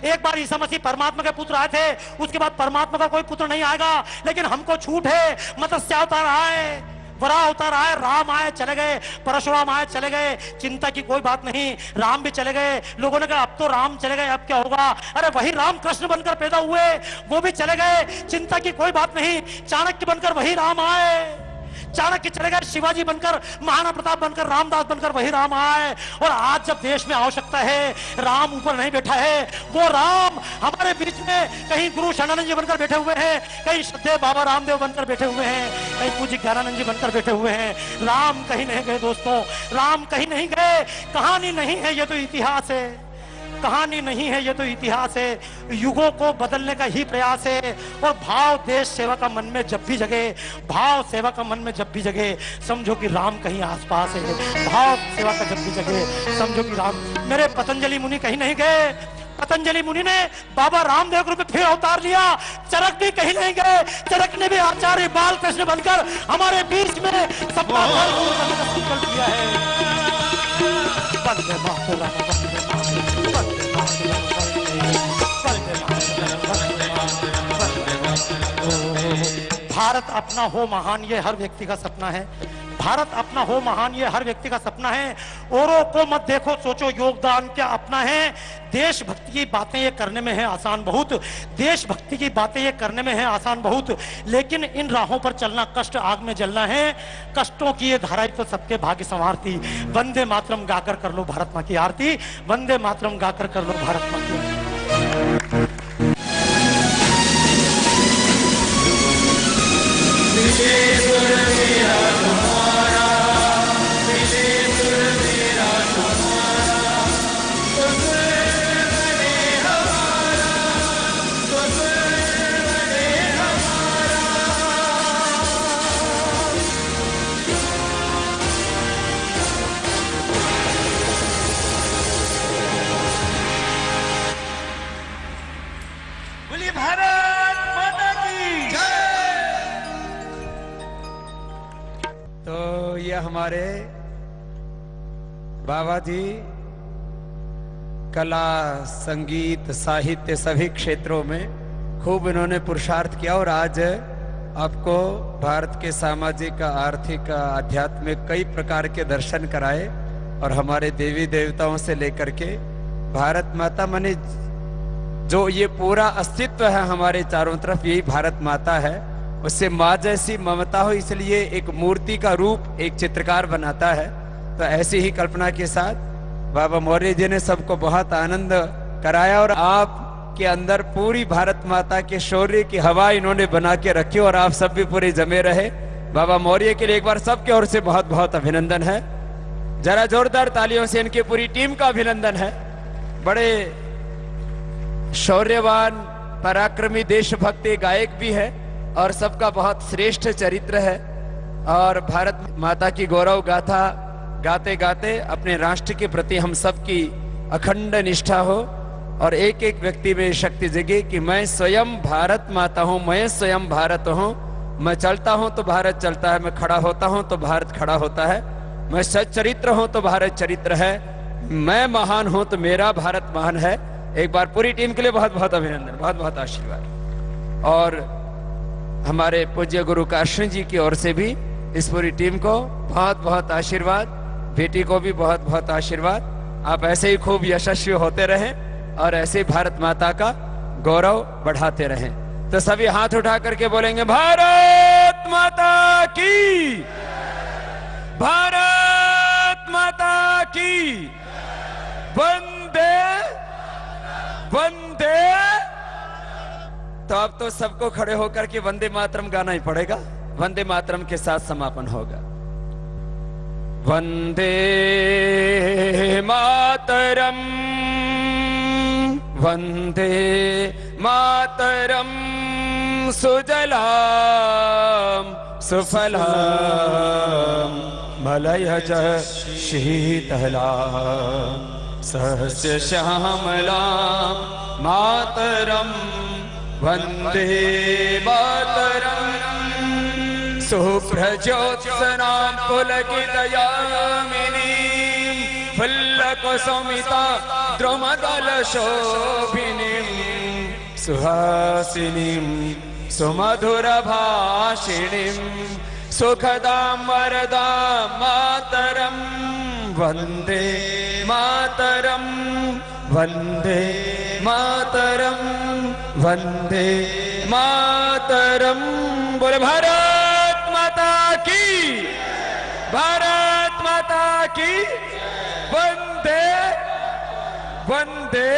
एक बार ईसा मसीह परमात्मा के पुत्र आए थे, उसके बाद परमात्मा का कोई पुत्र नहीं आएगा, लेकिन हमको छूट है। मत्स्य अवतार आए, वराह अवतार आए, राम आए चले गए, परशुराम आए चले गए, चिंता की कोई बात नहीं, राम भी चले गए। लोगों ने कहा अब तो राम चले गए, अब क्या होगा? अरे वही राम कृष्ण बनकर पैदा हुए, वो भी चले गए, चिंता की कोई बात नहीं। चाणक्य बनकर वही राम आए, चाणक्य चले गए, शिवाजी बनकर, महाराणा प्रताप बनकर, रामदास बनकर वही राम आए। और आज जब देश में आवश्यकता है, राम ऊपर नहीं बैठा है, वो राम हमारे बीच में कहीं गुरु शरणानंद जी बनकर बैठे हुए हैं, कहीं श्रद्धेय बाबा रामदेव बनकर बैठे हुए हैं, कहीं पूज्य ज्ञानानंद जी बनकर बैठे हुए हैं। राम कहीं नहीं गए दोस्तों, राम कहीं नहीं गए। कहानी नहीं है, ये तो इतिहास है, कहानी नहीं है, ये तो इतिहास है। युगों को बदलने का ही प्रयास है। और भाव देश सेवा का मन में जब भी जगे, भाव सेवा का मन में जब भी जगे, समझो कि राम कहीं आसपास है। भाव सेवा का जब भी जगे, समझो कि राम। मेरे पतंजलि मुनि कहीं नहीं गए, पतंजलि मुनि ने बाबा रामदेव के रूप में फिर अवतार लिया। चरक भी कहीं नहीं गए, चरक ने भी आचार्य बालकृष्ण बनकर हमारे बीच में सबका संकल्प किया है। वंदे मातरम, वंदे भारत अपना हो महान, ये हर व्यक्ति का सपना है। भारत अपना हो महान, ये हर व्यक्ति का सपना है। औरों को मत देखो, सोचो योगदान क्या अपना है। देशभक्ति की बातें ये करने में है आसान बहुत, देशभक्ति की बातें ये करने में है आसान बहुत, लेकिन इन राहों पर चलना कष्ट आग में जलना है। कष्टों की ये धारा तो सबके भाग्य संवारती। वंदे मातरम गाकर कर लो भारत माँ की आरती, वंदे मातरम गाकर कर लो भारत माँ की आरती। भारत माता की तो ये हमारे बाबा जी कला, संगीत, साहित्य सभी क्षेत्रों में खूब इन्होंने पुरुषार्थ किया और आज आपको भारत के सामाजिक, आर्थिक, आध्यात्मिक कई प्रकार के दर्शन कराए और हमारे देवी देवताओं से लेकर के भारत माता माने जो ये पूरा अस्तित्व है हमारे चारों तरफ, यही भारत माता है। उससे माँ जैसी ममता हो, इसलिए एक मूर्ति का रूप एक चित्रकार बनाता है। तो ऐसी ही कल्पना के साथ बाबा मौर्य जी ने सबको बहुत आनंद कराया और आपके अंदर पूरी भारत माता के शौर्य की हवा इन्होंने बना के रखी और आप सब भी पूरे जमे रहे। बाबा मौर्य के लिए एक बार सबके ओर से बहुत बहुत अभिनंदन है। जरा जोरदार तालियों से इनकी पूरी टीम का अभिनंदन है। बड़े शौर्यवान, पराक्रमी, देशभक्ति गायक भी है और सबका बहुत श्रेष्ठ चरित्र है। और भारत माता की गौरव गाथा गाते गाते अपने राष्ट्र के प्रति हम सबकी अखंड निष्ठा हो और एक एक व्यक्ति में शक्ति जगे कि मैं स्वयं भारत माता हूं, मैं स्वयं भारत हूं। मैं चलता हूं तो भारत चलता है, मैं खड़ा होता हूं तो भारत खड़ा होता है, मैं सच्चरित्र हूं तो भारत चरित्र है, मैं महान हूं तो मेरा भारत महान है। एक बार पूरी टीम के लिए बहुत बहुत अभिनंदन, बहुत बहुत आशीर्वाद। और हमारे पूज्य गुरु काशी जी की ओर से भी इस पूरी टीम को बहुत बहुत आशीर्वाद, बेटी को भी बहुत बहुत आशीर्वाद। आप ऐसे ही खूब यशस्वी होते रहें और ऐसे ही भारत माता का गौरव बढ़ाते रहें। तो सभी हाथ उठा करके बोलेंगे भारत माता की, भारत माता की, वंदे वंदे। तो अब तो सबको खड़े होकर के वंदे मातरम गाना ही पड़ेगा। वंदे मातरम के साथ समापन होगा। वंदे मातरम, वंदे मातरम, सुजलाम सुफलाम मलयज शीतलाम सहस्य श्यामलाम मातरम, वंदे मातरम। शुभ्रज्योत्सनां पुलकितयामिनीं फुल्लकुसुमिता द्रुमदलशोभिनीं सुहासिनीं सुमधुरभाषिणीं सुखदां वरदां मातरं, वंदे मातरं, वंदे मातरं, वंदे मातरं। बोले भारत माता की, भारत माता की, वंदे वंदे